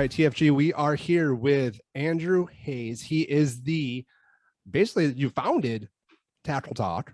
right, TFG, we are here with Andrew Hayes. He is basically you founded Tackle Talk.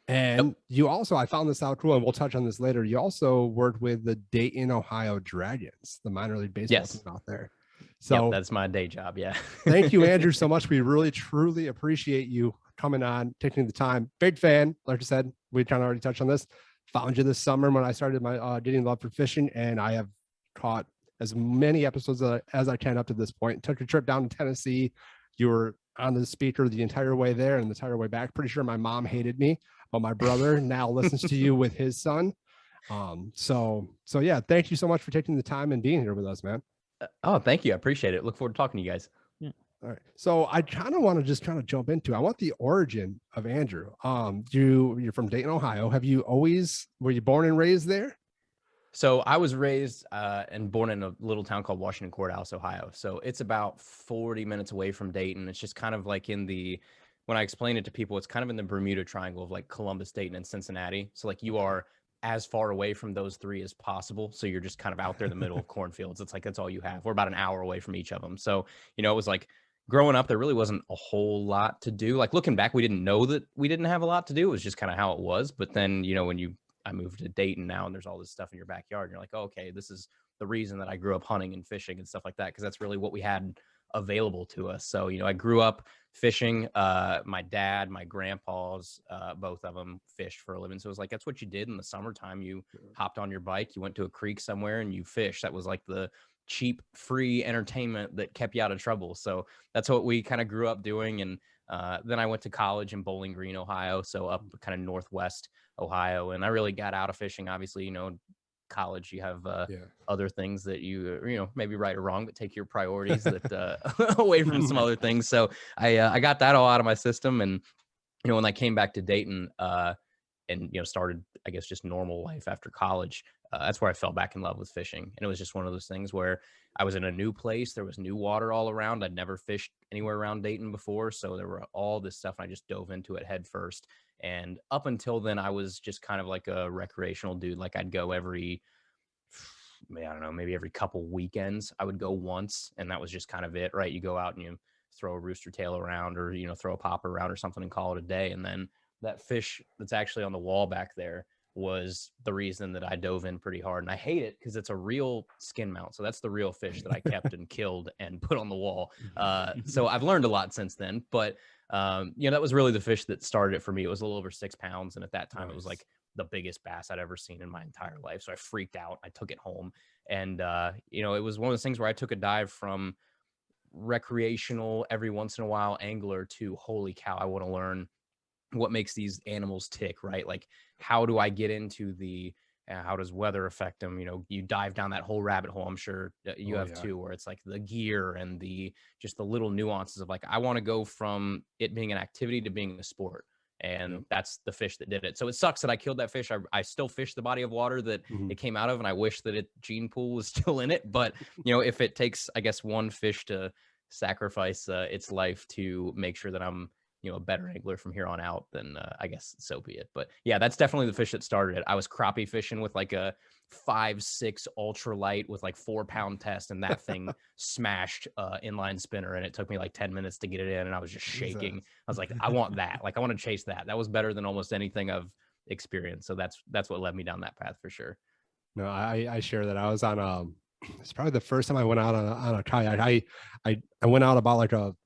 And Yep. you also, I found this out too, and we'll touch on this later. You also worked with the Dayton, Ohio Dragons, the minor league baseball team out there. So that's my day job. Yeah. Thank you, Andrew, so much. We really, truly appreciate you coming on, taking the time. Big fan. Like I said, we kind of already touched on this. Found you this summer when I started my dating love for fishing, and I have caught as many episodes as I can up to this point. Took a trip down to Tennessee. You were on the speaker the entire way there and the entire way back. Pretty sure my mom hated me, but my brother now listens to you with his son. So yeah, thank you so much for taking the time and being here with us, man. Oh, thank you. I appreciate it. Look forward to talking to you guys. Yeah. All right. So I kind of want to just kind of jump into, I want the origin of Andrew. You're from Dayton, Ohio. Were you born and raised there? So I was raised and born in a little town called Washington Courthouse, Ohio. So it's about 40 minutes away from Dayton. It's just kind of like when I explain it to people, it's kind of in the Bermuda Triangle of like Columbus, Dayton, and Cincinnati. So like you are as far away from those three as possible. So you're just kind of out there in the middle of cornfields. It's like, that's all you have. We're about an hour away from each of them. So, it was like growing up, there really wasn't a whole lot to do. Like looking back, we didn't know that we didn't have a lot to do. It was just kind of how it was. But then, when I moved to Dayton now and there's all this stuff in your backyard, and you're like, oh, okay, this is the reason that I grew up hunting and fishing and stuff like that. Cause that's really what we had available to us. So, I grew up fishing. My dad, my grandpas, both of them fished for a living. So it was like, that's what you did in the summertime. You hopped on your bike, you went to a creek somewhere and you fished. That was like the cheap, free entertainment that kept you out of trouble. So that's what we kind of grew up doing. And then I went to college in Bowling Green, Ohio. So up kind of northwest Ohio. And I really got out of fishing. Obviously, college, you have other things that you maybe right or wrong, but take your priorities that away from some other things. So I got that all out of my system. And when I came back to Dayton and started, I guess, just normal life after college, that's where I fell back in love with fishing. And it was just one of those things where I was in a new place, there was new water all around. I'd never fished anywhere around Dayton before, so there were all this stuff, and I just dove into it head first. And up until then, I was just kind of like a recreational dude. Like I'd go every couple weekends. I would go once, and that was just kind of it, right? You go out and you throw a rooster tail around, or throw a popper around or something and call it a day. And then that fish that's actually on the wall back there was the reason that I dove in pretty hard. And I hate it because it's a real skin mount. So that's the real fish that I kept and killed and put on the wall. So I've learned a lot since then, but that was really the fish that started it for me. It was a little over 6 pounds. And at that time, It was like the biggest bass I'd ever seen in my entire life. So I freaked out. I took it home. And, it was one of those things where I took a dive from recreational, every once in a while angler to holy cow, I want to learn what makes these animals tick, right? Like, how do I get into how does weather affect them? You dive down that whole rabbit hole. I'm sure you have too, where it's like the gear and just the little nuances of like, I want to go from it being an activity to being a sport. And that's the fish that did it. So it sucks that I killed that fish. I still fish the body of water that it came out of, and I wish that gene pool was still in it. But, if it takes, I guess, one fish to sacrifice its life to make sure that I'm, a better angler from here on out, then I guess so be it. But yeah, that's definitely the fish that started it. I was crappie fishing with like a 5.6 ultralight with like 4-pound test, and that thing smashed inline spinner, and it took me like 10 minutes to get it in, and I was just shaking. I was like, I want that. Like, I want to chase that. That was better than almost anything I've experienced. So that's what led me down that path for sure. No, I share that. I was on it's probably the first time I went out on a kayak. I went out about like a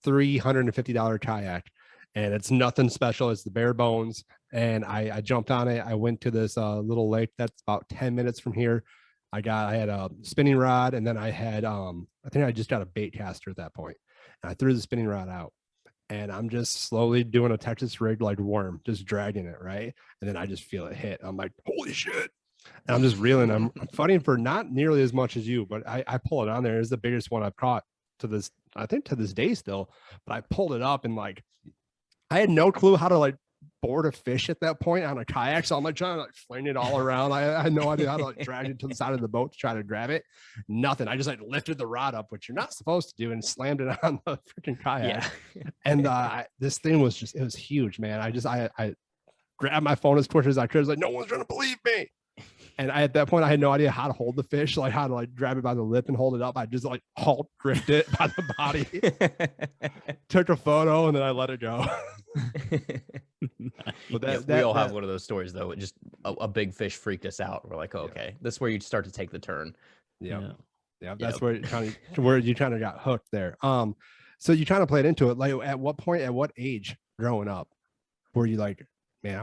$350 kayak, and it's nothing special. It's the bare bones. And I jumped on it. I went to this little lake that's about 10 minutes from here. I had a spinning rod, and then I had I think I just got a bait caster at that point. And I threw the spinning rod out, and I'm just slowly doing a Texas rig like worm, just dragging it, right? And then I just feel it hit. I'm like, holy shit. And I'm just reeling. I'm fighting for not nearly as much as you, but I pull it on there. It's the biggest one I've caught to this day still. But I pulled it up, and like I had no clue how to like board a fish at that point on a kayak. So I'm like trying to like fling it all around. I had no idea how to like drag it to the side of the boat to try to grab it. Nothing. I just like lifted the rod up, which you're not supposed to do, and slammed it on the freaking kayak. Yeah. And this thing was it was huge, man. I grabbed my phone as quick as I could. I was like, no one's gonna believe me. And at that point, I had no idea how to hold the fish, like how to like grab it by the lip and hold it up. I just like halt gripped it by the body, took a photo, and then I let it go. But we all have one of those stories though. It just a big fish freaked us out. We're like, oh, okay, this is where you start to take the turn. Yeah. That's where you kind of got hooked there. So you kind of played into it. Like at what point, at what age growing up were you like, man,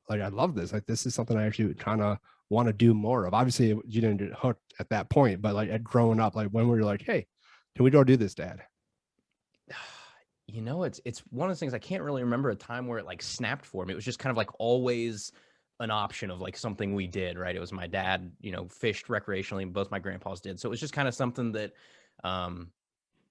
I love this. Like, this is something I actually kind of want to do more of. Obviously you didn't get hooked at that point, but like at growing up, like when were you like, hey, can we go do this, Dad? You know, it's one of those things I can't really remember a time where it like snapped for me. It was just kind of like always an option of like something we did, right? It was my dad, you know, fished recreationally, and both my grandpas did. So it was just kind of something that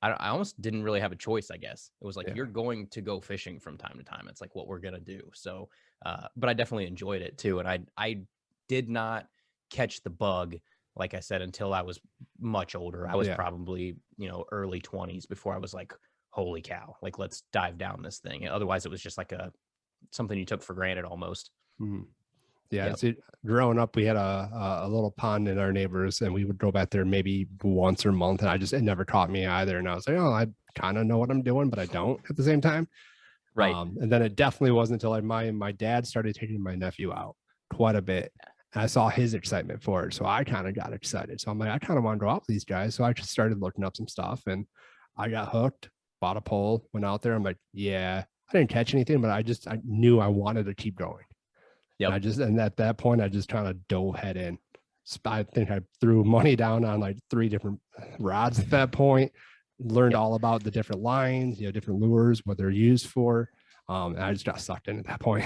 I almost didn't really have a choice, I guess. It was like, you're going to go fishing from time to time. It's like what we're going to do. So, but I definitely enjoyed it too. And I did not catch the bug, like I said, until I was much older. I was probably, you know, early 20s before I was like, holy cow, like let's dive down this thing. Otherwise it was just like something you took for granted almost. Mm-hmm. Yeah. See, growing up, we had a little pond in our neighbors, and we would go back there maybe once a month. And it never caught me either. And I was like, oh, I kind of know what I'm doing, but I don't at the same time. Right. And then it definitely wasn't until my dad started taking my nephew out quite a bit. And I saw his excitement for it. So I kind of got excited. So I'm like, I kind of want to go out with these guys. So I just started looking up some stuff, and I got hooked, bought a pole, went out there. I'm like, yeah, I didn't catch anything, but I knew I wanted to keep going. Yeah. And at that point, I just kind of dove head in. I think I threw money down on like 3 different rods at that point, learned all about the different lines, you know, different lures, what they're used for. And I just got sucked in at that point.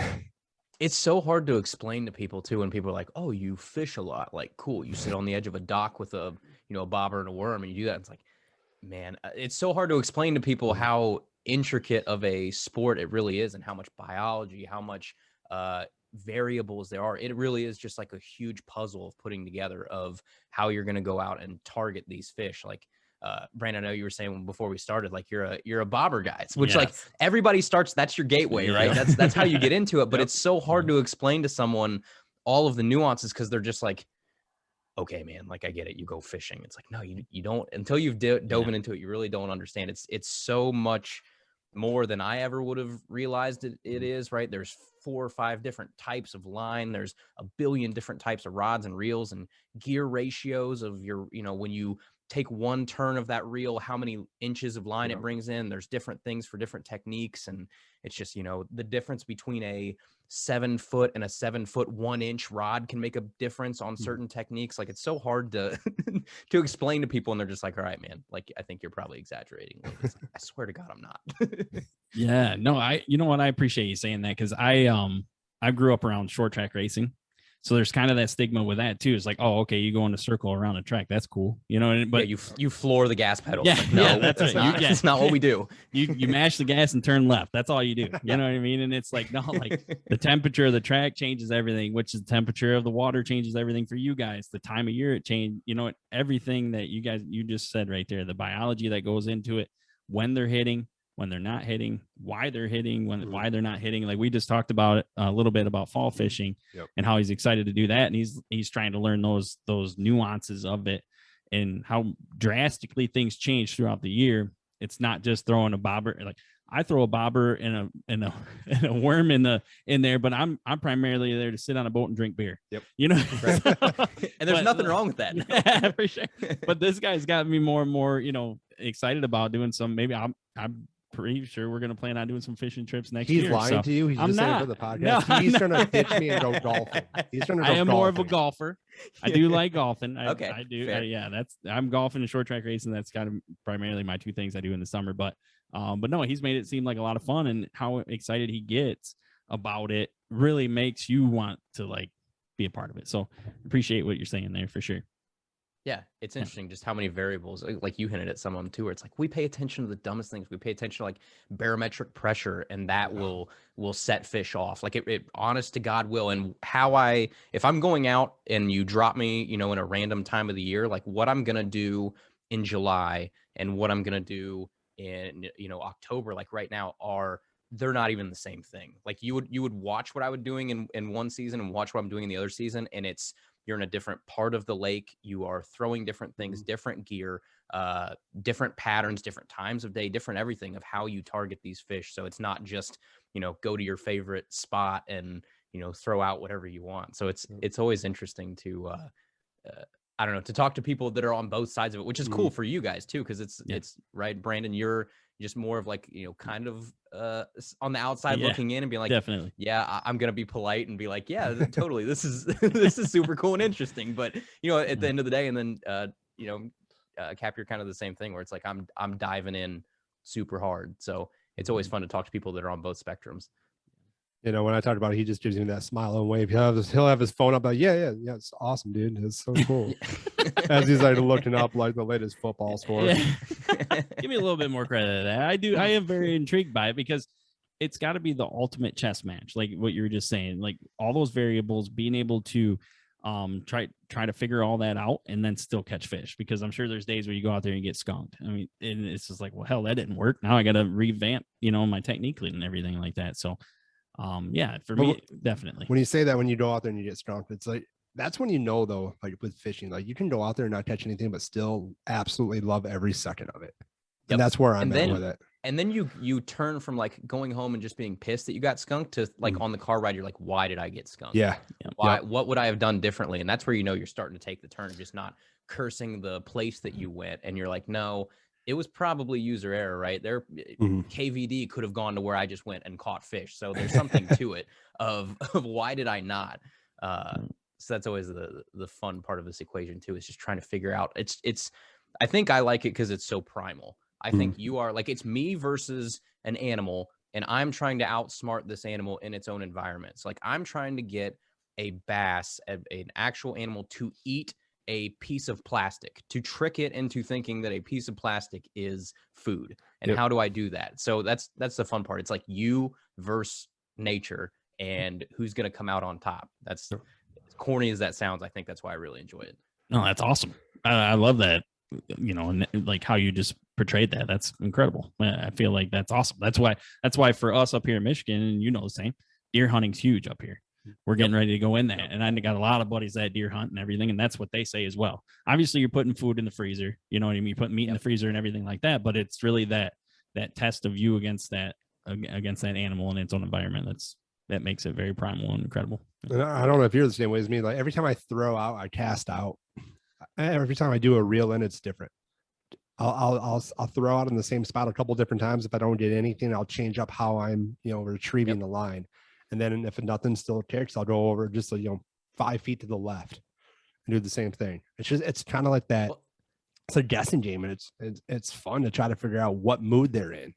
It's so hard to explain to people too, when people are like, oh, you fish a lot. Like, cool. You sit on the edge of a dock with a bobber and a worm, and you do that. It's like, man, it's so hard to explain to people how intricate of a sport it really is, and how much biology, how much variables there are. It really is just like a huge puzzle of putting together of how you're going to go out and target these fish. Like Brandon, I know you were saying before we started, like you're a bobber guy, which like everybody starts, that's your gateway, right? That's how you get into it. But it's so hard to explain to someone all of the nuances, because they're just like, okay, man, like I get it. You go fishing. It's like, no, you don't, until you've dove into it, you really don't understand. It's so much more than I ever would have realized it is, right? There's 4 or 5 different types of line. There's a billion different types of rods and reels and gear ratios of your, when you take one turn of that reel, how many inches of line it brings in. There's different things for different techniques. And it's just, the difference between a 7 foot and a 7 foot 1 inch rod can make a difference on certain techniques. Like, it's so hard to to explain to people, and they're just like, all right, man, like, I think you're probably exaggerating. Like, I swear to God, I'm not. Yeah, no, you know what? I appreciate you saying that, because I grew up around short track racing. So there's kind of that stigma with that too. It's like, oh, okay, you go in a circle around a track, that's cool, But you floor the gas pedal. Yeah, like, no, that's right. That's not what we do. You mash the gas and turn left. That's all you do. You know what I mean? And it's like, no, like the temperature of the track changes everything, which is the temperature of the water changes everything for you guys. The time of year it changed. Everything that you just said right there. The biology that goes into it, when they're hitting, when they're not hitting, why they're hitting, why they're not hitting. Like we just talked about it a little bit about fall fishing and how he's excited to do that. And he's trying to learn those nuances of it and how drastically things change throughout the year. It's not just throwing a bobber. Like I throw a bobber and a worm in there, but I'm primarily there to sit on a boat and drink beer. Yep. And there's nothing wrong with that. Yeah, for sure. But this guy's got me more and more, excited about doing some. Maybe I'm pretty sure we're going to plan on doing some fishing trips next year. He's lying to you. He's just saying for the podcast. No, he's trying to pitch me and go golfing. I am more of a golfer. I do like golfing. Okay. I do. I'm golfing and short track racing. That's kind of primarily my 2 things I do in the summer. But no, he's made it seem like a lot of fun, and how excited he gets about it really makes you want to like be a part of it. So appreciate what you're saying there for sure. Yeah, it's interesting just how many variables, like you hinted at some of them too, where it's like we pay attention to the dumbest things. We pay attention to like barometric pressure, and that will set fish off. Like it honest to God will. And if I'm going out and you drop me, in a random time of the year, like what I'm going to do in July and what I'm going to do in, October, like right now, they're not even the same thing. Like you would watch what I was doing in one season and watch what I'm doing in the other season, and it's you're in a different part of the lake. You are throwing different things, different gear, different patterns, different times of day, different everything of how you target these fish. So it's not just, go to your favorite spot and, throw out whatever you want. So it's always interesting to, I don't know, to talk to people that are on both sides of it, which is cool for you guys too. Cause it's right. Brandon, you're just more of like, kind of on the outside looking in and being like, definitely. Yeah, I'm going to be polite and be like, yeah, totally. This is, this is super cool and interesting. But, at the end of the day, and then, Cap, you're kind of the same thing where it's like, I'm diving in super hard. So it's always fun to talk to people that are on both spectrums. When I talked about it, he just gives me that smile and wave. He'll have his phone up like, yeah, it's awesome, dude. It's so cool. As he's like looking up like the latest football score. Yeah. Give me a little bit more credit to that. I am very intrigued by it because it's got to be the ultimate chess match, like what you were just saying, like all those variables, being able to try to figure all that out and then still catch fish, because I'm sure there's days where you go out there and you get skunked. I mean, and it's just like, well, hell, that didn't work. Now I got to revamp, my technique and everything like that. So for me, definitely. When you say that, when you go out there and you get skunked, it's like, that's when though, like with fishing, like you can go out there and not catch anything, but still absolutely love every second of it. And that's where I'm at with it. And then you turn from like going home and just being pissed that you got skunked to like on the car ride, you're like, why did I get skunked? Yeah. Why? What would I have done differently? And that's where you're starting to take the turn of just not cursing the place that you went. And you're like, no, it was probably user error, right? KVD could have gone to where I just went and caught fish. So there's something to it of why did I not? So that's always the fun part of this equation too, is just trying to figure out. I think I like it because it's so primal. I think you are like, it's me versus an animal, and I'm trying to outsmart this animal in its own environment. So like I'm trying to get a bass, an actual animal, to eat a piece of plastic, to trick it into thinking that a piece of plastic is food. And how do I do that? So that's the fun part. It's like you versus nature, and who's going to come out on top. That's as corny as that sounds. I think that's why I really enjoy it. No, that's awesome. I love that, and like how you just portrayed that. That's incredible. I feel like that's awesome. That's why for us up here in Michigan, and the same, deer hunting's huge up here. We're getting ready to go in that. And I got a lot of buddies that deer hunt and everything. And that's what they say as well. Obviously you're putting food in the freezer, you know what I mean? You're putting meat in the freezer and everything like that. But it's really that test of you against that animal in its own environment. That makes it very primal and incredible. And I don't know if you're the same way as me. Like every time I throw out, I cast out. Every time I do a reel in, it's different. I'll throw out in the same spot a couple different times. If I don't get anything, I'll change up how I'm, retrieving the line. And then if nothing still kicks, I'll go over just 5 feet to the left and do the same thing. It's kind of like that. It's a guessing game, and it's fun to try to figure out what mood they're in,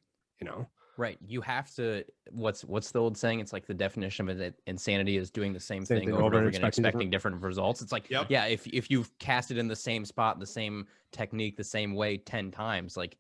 Right. You have to, what's the old saying? It's like the definition of insanity is doing the same thing over and over again, expecting different results. It's like, if you've cast it in the same spot, the same technique, the same way 10 times, like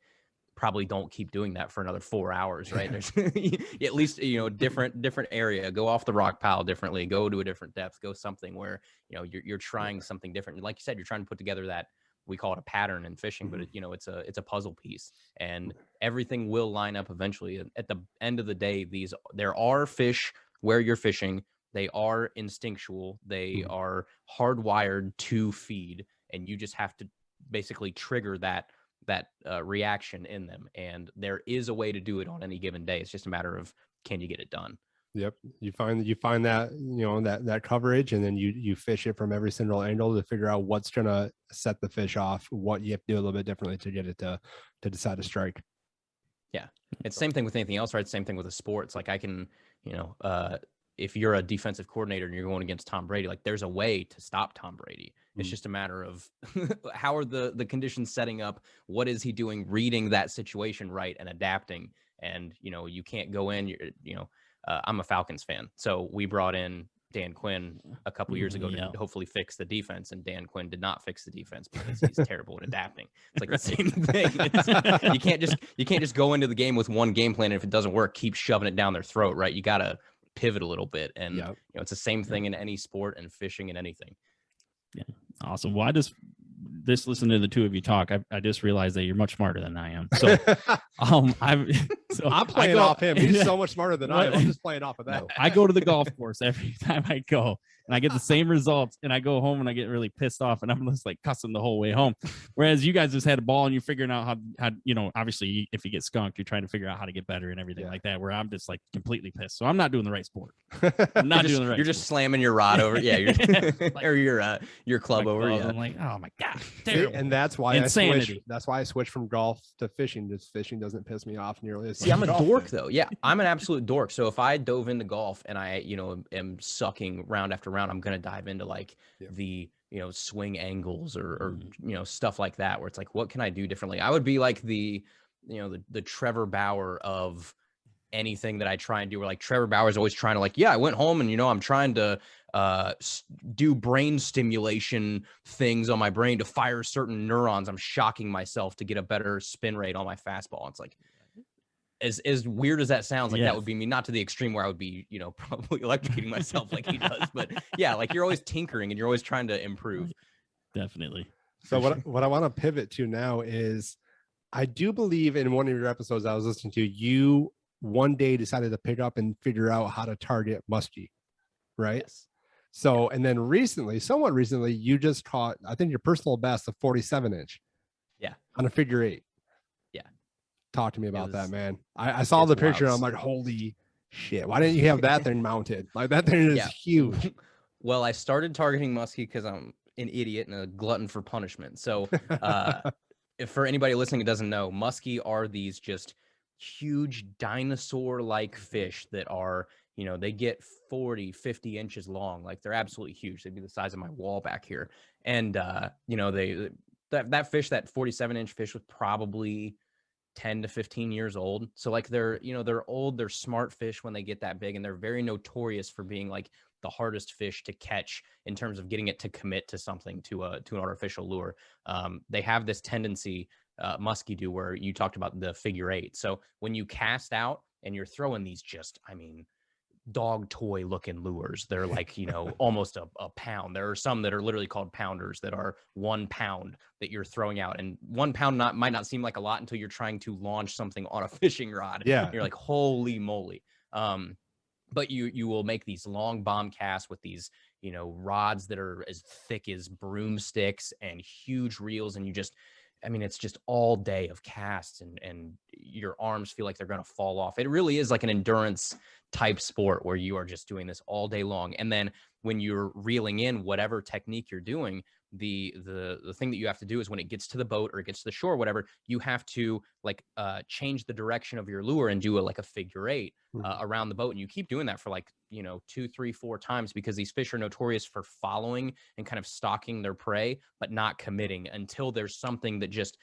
probably don't keep doing that for another 4 hours, right? There's at least, different area, go off the rock pile differently, go to a different depth, go something where, you're trying something different. Like you said, you're trying to put together that, we call it a pattern in fishing, but it's a puzzle piece, and everything will line up eventually. At the end of the day, there are fish where you're fishing. They are instinctual. They are hardwired to feed, and you just have to basically trigger that reaction in them. And there is a way to do it on any given day. It's just a matter of, can you get it done? Yep. You find that, that coverage, and then you fish it from every single angle to figure out what's going to set the fish off, what you have to do a little bit differently to get it to decide to strike. Yeah. It's the same thing with anything else, right? Same thing with a sport. It's like I can, if you're a defensive coordinator and you're going against Tom Brady, like there's a way to stop Tom Brady. It's just a matter of how are the conditions setting up? What is he doing? Reading that situation right and adapting. And, you can't go in, I'm a Falcons fan. So we brought in Dan Quinn a couple years ago to hopefully fix the defense. And Dan Quinn did not fix the defense because he's terrible at adapting. It's like the same thing. You can't just go into the game with one game plan. And if it doesn't work, keep shoving it down their throat, right? You got to pivot a little bit. And it's the same thing in any sport and fishing and anything. Yeah. Awesome. Well, listening to the two of you talk, I just realized that you're much smarter than I am. So, I'm playing off him. He's so much smarter than I am. I'm just playing off of that. I go to the golf course every time I go, and I get the same results, and I go home and I get really pissed off, and I'm just like cussing the whole way home. Whereas you guys just had a ball and you're figuring out how obviously if you get skunked, you're trying to figure out how to get better and everything like that. Where I'm just like completely pissed. So I'm not doing the right sport. I'm not doing the right. You're just slamming your rod over, or your club over. Yeah. I'm like, oh my god, terrible. And that's why insanity. That's why I switched from golf to fishing. Just fishing doesn't piss me off nearly as much. See, I'm a dork though. Yeah, I'm an absolute dork. So if I dove into golf and I, am sucking round after round, I'm gonna dive into like the swing angles or stuff like that, where it's like, what can I do differently? I would be like the Trevor Bauer of anything that I try and do. Where like Trevor Bauer's always trying to like, I went home and I'm trying to do brain stimulation things on my brain to fire certain neurons. I'm shocking myself to get a better spin rate on my fastball. It's like, as weird as that sounds, like that would be me, not to the extreme where I would be, probably electrocuting myself like he does, but yeah, like you're always tinkering and you're always trying to improve. Definitely. So what I want to pivot to now is, I do believe in one of your episodes I was listening to, you one day decided to pick up and figure out how to target musky, right? Yes. So, and then somewhat recently, you just caught, I think your personal best, a 47-inch. Yeah. On a figure 8. Yeah. Talk to me about that, man. I saw the picture. And I'm like, holy shit. Why didn't you have that thing mounted? Like that thing is huge. Well, I started targeting musky because I'm an idiot and a glutton for punishment. So if for anybody listening who doesn't know, musky are these just huge dinosaur-like fish that are, they get 40, 50 inches long. Like they're absolutely huge. They'd be the size of my wall back here. And, that fish, that 47-inch fish was probably 10 to 15 years old. So like they're old, they're smart fish when they get that big, and they're very notorious for being like the hardest fish to catch in terms of getting it to commit to something, to an artificial lure. They have this tendency, musky do, where you talked about the figure 8. So when you cast out and you're throwing these dog toy looking lures, they're like, almost a pound. There are some that are literally called pounders that are 1 pound that you're throwing out, and 1 pound might not seem like a lot until you're trying to launch something on a fishing rod. Yeah. You're like, holy moly. But you will make these long bomb casts with these, rods that are as thick as broomsticks and huge reels. And it's just all day of casts, and your arms feel like they're going to fall off. It really is like an endurance type sport where you are just doing this all day long. And then when you're reeling in whatever technique you're doing, the thing that you have to do is when it gets to the boat or it gets to the shore, whatever, you have to change the direction of your lure and do a figure 8 around the boat. And you keep doing that for 2, 3, 4 times, because these fish are notorious for following and kind of stalking their prey, but not committing until there's something that just,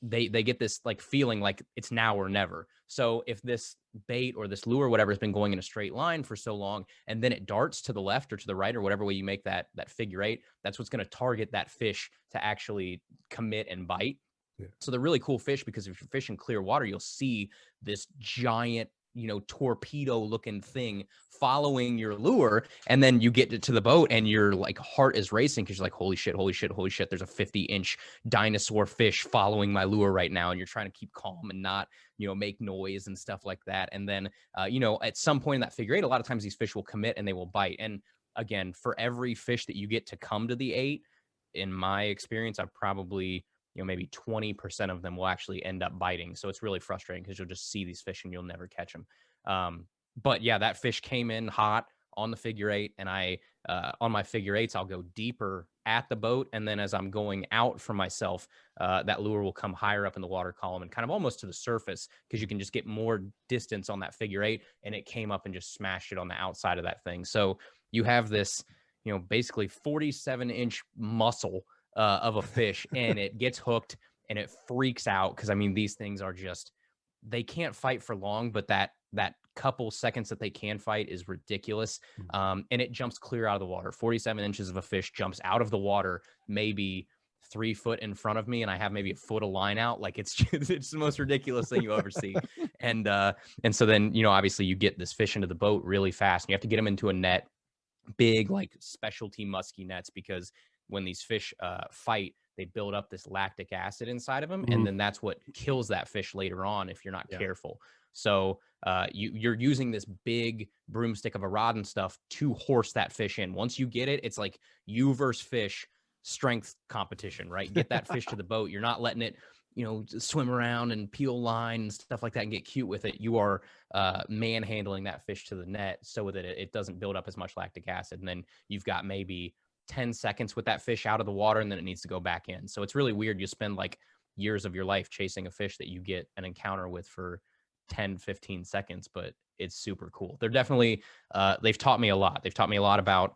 they get this feeling like it's now or never. So if this bait or this lure or whatever has been going in a straight line for so long, and then it darts to the left or to the right or whatever way you make that figure 8, that's what's going to target that fish to actually commit and bite. Yeah. So they're really cool fish, because if you're fishing clear water, you'll see this giant, torpedo looking thing following your lure. And then you get to the boat and your heart is racing, because you're like, holy shit, there's a 50-inch dinosaur fish following my lure right now. And you're trying to keep calm and not, make noise and stuff like that. And then, at some point in that figure 8, a lot of times these fish will commit and they will bite. And again, for every fish that you get to come to the 8, in my experience, I've probably, maybe 20% of them will actually end up biting. So it's really frustrating, because you'll just see these fish and you'll never catch them. But yeah, that fish came in hot on the figure 8, and I, on my figure 8s, I'll go deeper at the boat. And then as I'm going out for myself, that lure will come higher up in the water column and kind of almost to the surface, because you can just get more distance on that figure 8. And it came up and just smashed it on the outside of that thing. So you have this, basically 47-inch muscle of a fish, and it gets hooked and it freaks out, because these things are just, they can't fight for long, but that couple seconds that they can fight is ridiculous. And it jumps clear out of the water. 47 inches of a fish jumps out of the water, maybe 3 foot in front of me, and I have maybe a foot of line out. Like it's the most ridiculous thing you ever see. And so then, obviously you get this fish into the boat really fast, and you have to get them into a net, big specialty musky nets, because when these fish fight, they build up this lactic acid inside of them. And then that's what kills that fish later on if you're not careful. So you're using this big broomstick of a rod and stuff to horse that fish in. Once you get it, it's like you versus fish strength competition, right? Get that fish to the boat. You're not letting it, swim around and peel line and stuff like that and get cute with it. You are manhandling that fish to the net so that it doesn't build up as much lactic acid. And then you've got maybe 10 seconds with that fish out of the water, and then it needs to go back in. So it's really weird. You spend like years of your life chasing a fish that you get an encounter with for 10, 15 seconds, but it's super cool. They're definitely, they've taught me a lot. They've taught me a lot about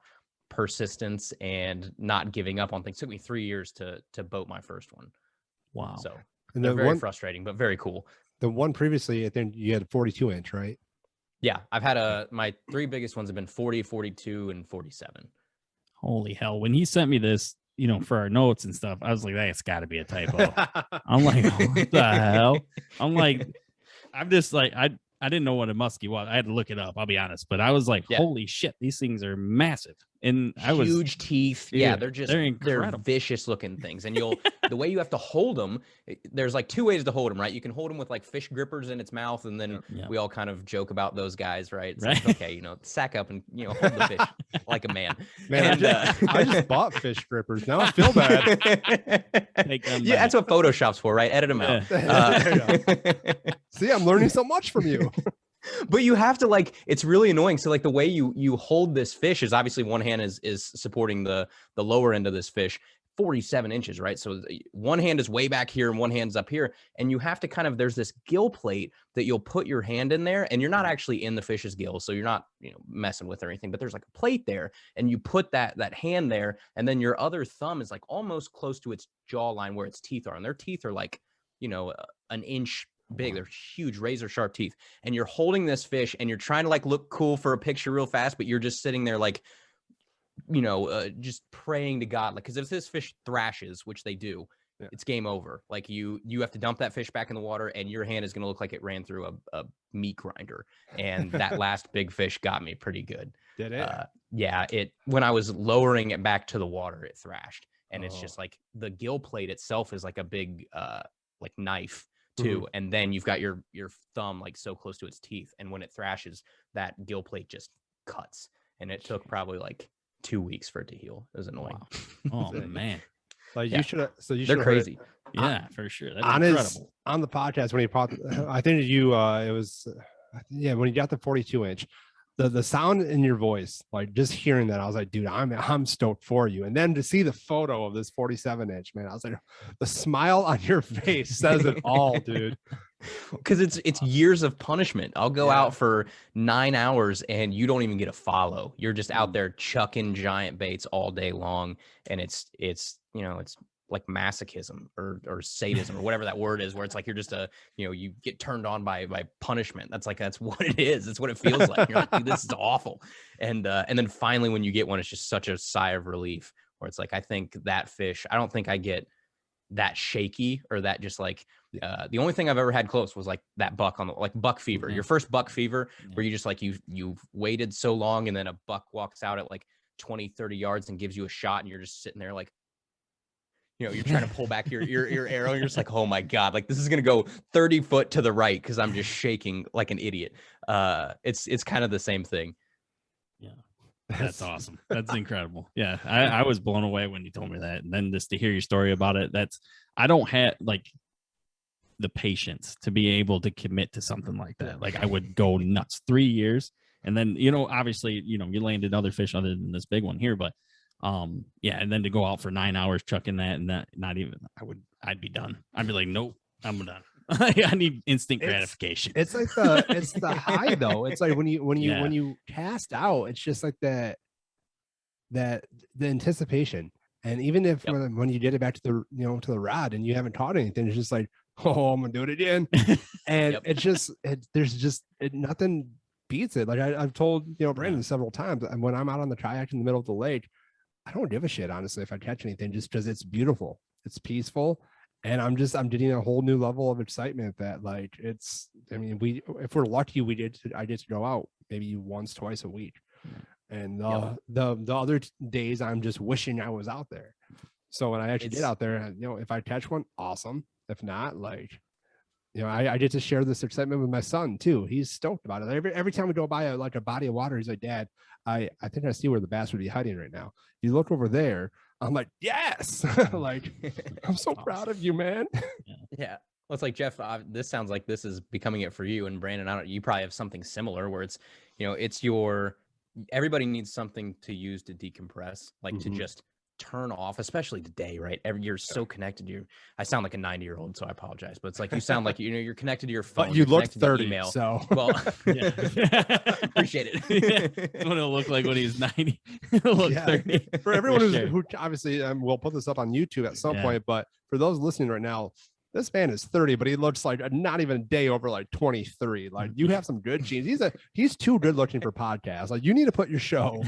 persistence and not giving up on things. It took me 3 years to boat my first one. Wow. So And they're the very one, frustrating, but very cool. the one previously, I think you had 42 inch, right? Yeah. I've had my 3 biggest ones have been 40, 42, and 47. Holy hell. When he sent me this, for our notes and stuff, I was like, that's got to be a typo. I'm like, what the hell? I'm like, I'm just like, I didn't know what a musky was. I had to look it up. I'll be honest, but I was like, holy shit, these things are massive. And I was huge teeth. Dude, Yeah, they're incredible. vicious looking things. And the way you have to hold them, there's like 2 ways to hold them, right? You can hold them with like fish grippers in its mouth, and then we all kind of joke about those guys, right? It's like, okay, sack up and hold the fish like a man. Man, And, I just bought fish grippers. Now I feel bad. Take them yeah, that's what Photoshop's for, right? Edit them out. See, I'm learning so much from you. But you have to it's really annoying. So like the way you hold this fish is obviously one hand is supporting the lower end of this fish, 47 inches, right? So one hand is way back here and one hand's up here. And you have to there's this gill plate that you'll put your hand in there, and you're not actually in the fish's gill. So you're not, messing with or anything, but there's like a plate there, and you put that hand there, and then your other thumb is like almost close to its jawline where its teeth are. And their teeth are like, an inch big. They're huge razor sharp teeth, and you're holding this fish and you're trying to look cool for a picture real fast, but you're just sitting there just praying to God, because if this fish thrashes, which they do, it's game over. Like you have to dump that fish back in the water, and your hand is going to look like it ran through a meat grinder. And that last big fish got me pretty good. Did it? Yeah, when I was lowering it back to the water, it thrashed, and it's just like the gill plate itself is like a big knife too. And then you've got your thumb so close to its teeth, and when it thrashes, that gill plate just cuts. And it took probably 2 weeks for it to heal. It was annoying. Wow. Oh man. You should have. So they're crazy. Yeah, for sure. That's on incredible. On the podcast when he I think you it was when you got the 42 inch, the sound in your voice, just hearing that, I was like, dude, I'm stoked for you. And then to see the photo of this 47 inch, man, I was like, the smile on your face says it all, dude. Because it's years of punishment. I'll go out for 9 hours and you don't even get a follow. You're just out there chucking giant baits all day long, and it's like masochism or sadism or whatever that word is, where it's like you're just you get turned on by punishment. That's what it is. It's what it feels like. You're like, dude, this is awful. And then finally when you get one, it's just such a sigh of relief, where it's like, I think that fish, I don't think I get that shaky or that just the only thing I've ever had close was that buck on the buck fever. Your first buck fever, where you just you've waited so long, and then a buck walks out at 20, 30 yards and gives you a shot, and you're just sitting there you're trying to pull back your arrow. And you're just like, oh my God, this is going to go 30 foot to the right, because I'm just shaking like an idiot. It's kind of the same thing. Yeah. That's awesome. That's incredible. Yeah. I was blown away when you told me that. And then just to hear your story about it, I don't have the patience to be able to commit to something like that. I would go nuts. 3 years. And then, obviously, you landed other fish other than this big one here, but and then to go out for 9 hours chucking that, and that not even, I'd be done. I'd be like, nope, I'm done. I need instant gratification. It's the high though. It's like when you cast out, it's just like that the anticipation. And even if when you get it back to the to the rod and you haven't taught anything, it's just like, oh, I'm gonna do it again. And it's just nothing beats it. I've told Brandon several times, and when I'm out on the kayak in the middle of the lake, I don't give a shit, honestly, if I catch anything, just because it's beautiful, it's peaceful, and I'm getting a whole new level of excitement that if we're lucky, I get to go out maybe once, twice a week. And the other days I'm just wishing I was out there. So when I actually get out there, if I catch one, awesome. If not, you know, I get to share this excitement with my son too. He's stoked about it. Every time we go by like a body of water, he's like, Dad, I think I see where the bass would be hiding right now. You look over there. I'm like, yes. Like, I'm so proud of you, man. Yeah. Well, it's like, Jeff, this sounds like this is becoming it for you. And Brandon, you probably have something similar where it's, you know, everybody needs something to use to decompress, like to just turn off, especially today, right? You're so connected. I sound like a 90-year-old, so I apologize, but it's like you sound like, you know, you're connected to your phone. But you look connected to 30, email. so Well, Yeah. appreciate it. That's what it'll look like when he's 90. It'll look 30. For everyone For sure. who obviously we'll put this up on YouTube at some Yeah. point, but for those listening right now, this man is 30, but he looks like not even a day over like 23. Like, you have some good genes. He's too good looking for podcasts. Like, you need to put your show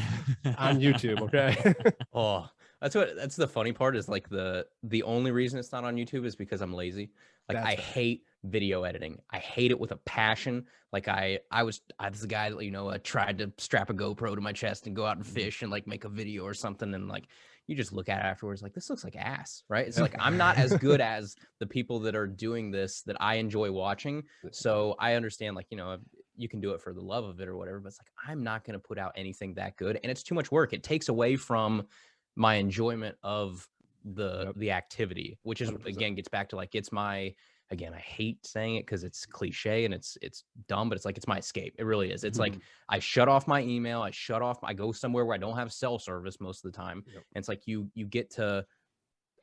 on YouTube, okay? Oh, that's the funny part is like the only reason it's not on YouTube is because I'm lazy. Like, I hate video editing. I hate it with a passion. Like I was the guy that, you know, tried to strap a GoPro to my chest and go out and fish and like make a video or something. And like, you just look at it afterwards, like, this looks like ass, right? It's like, I'm not as good as the people that are doing this that I enjoy watching. So I understand, like, you know, you can do it for the love of it or whatever, but it's like, I'm not going to put out anything that good. And it's too much work. It takes away from my enjoyment of the activity, which is 100%. Again, gets back to like, I hate saying it because it's cliche and it's dumb, but it's like, it's my escape. It really is. It's like, I shut off my email. I go somewhere where I don't have cell service most of the time. And it's like, you get to,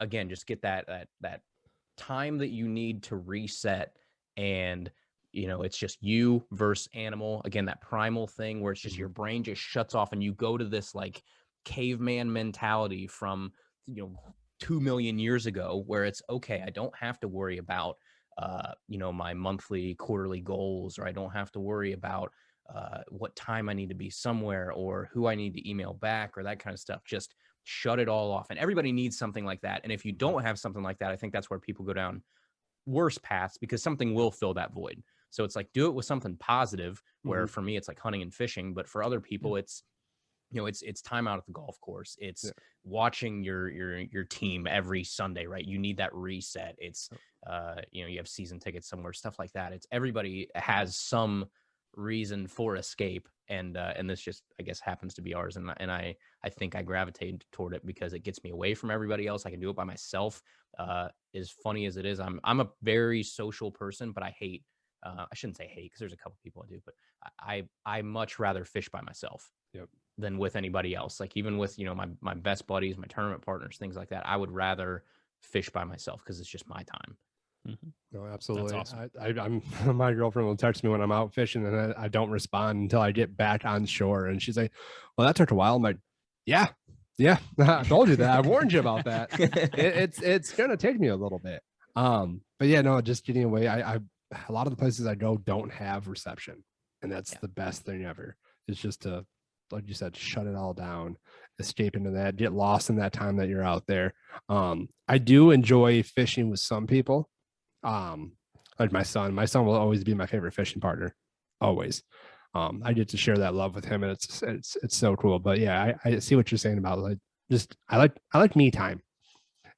again, just get that time that you need to reset. And, you know, it's just you versus animal. Again, that primal thing where it's just your brain just shuts off and you go to this like caveman mentality from, you know, 2 million years ago, where it's okay, I don't have to worry about you know, my monthly, quarterly goals, or I don't have to worry about what time I need to be somewhere or who I need to email back or that kind of stuff. Just shut it all off. And everybody needs something like that. And if you don't have something like that, I think that's where people go down worse paths, because something will fill that void. So it's like, do it with something positive, where for me, it's like hunting and fishing. But for other people, it's, you know, it's time out at the golf course. It's watching your team every Sunday, right? You need that reset. It's, you know, you have season tickets somewhere, stuff like that. It's everybody has some reason for escape. And this just, I guess, happens to be ours. And I think I gravitate toward it because it gets me away from everybody else. I can do it by myself. As funny as it is, I'm a very social person, but I hate, I shouldn't say hate, because there's a couple people I do, but I much rather fish by myself than with anybody else. Like, even with, you know, my best buddies, my tournament partners, things like that, I would rather fish by myself because it's just my time. No, absolutely. That's awesome. I'm my girlfriend will text me when I'm out fishing, and I don't respond until I get back on shore. And she's like, "Well, that took a while." I'm like, "Yeah, I told you that. I warned you about that. It's gonna take me a little bit." But yeah, no, just getting away. I a lot of the places I go don't have reception, and that's the best thing ever. It's just to, like you said, shut it all down, escape into that, get lost in that time that you're out there. I do enjoy fishing with some people. Like my son will always be my favorite fishing partner, always. I get to share that love with him, and it's so cool. But yeah, I see what you're saying about, like, just I like me time,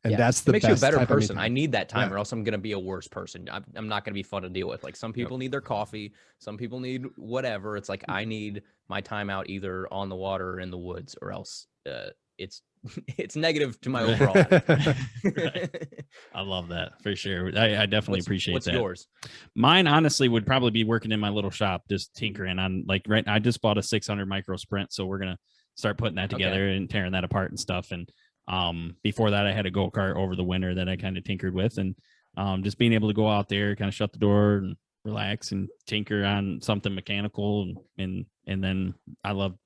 and that's the it makes best you a better type of me person. time. I need that time, or else I'm gonna be a worse person. I'm not gonna be fun to deal with. Like, some people need their coffee, some people need whatever. It's like, I need my time out either on the water or in the woods, or else it's negative to my overall attitude. I love that for sure. I definitely appreciate what's that. yours? Mine honestly would probably be working in my little shop, just tinkering on, like, I just bought a 600 micro sprint, so we're gonna start putting that together and tearing that apart and stuff. And before that, I had a go-kart over the winter that I kind of tinkered with, and just being able to go out there, kind of shut the door and relax and tinker on something mechanical, and then I love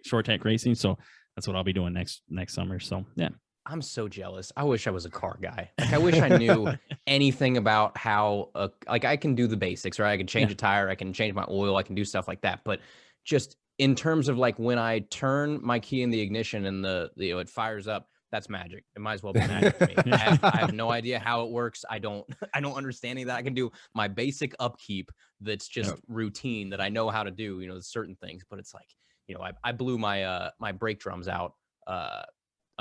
short tack racing, so that's what I'll be doing next summer. So yeah. I'm so jealous. I wish I was a car guy. Like, I wish I knew anything about how, like, I can do the basics, right? I can change a tire, I can change my oil, I can do stuff like that. But just in terms of, like, when I turn my key in the ignition and it fires up, that's magic. It might as well be magic to me. I have no idea how it works. I don't understand any of that. I can do my basic upkeep that's just routine that I know how to do, you know, certain things. But it's like, you know, I blew my my brake drums out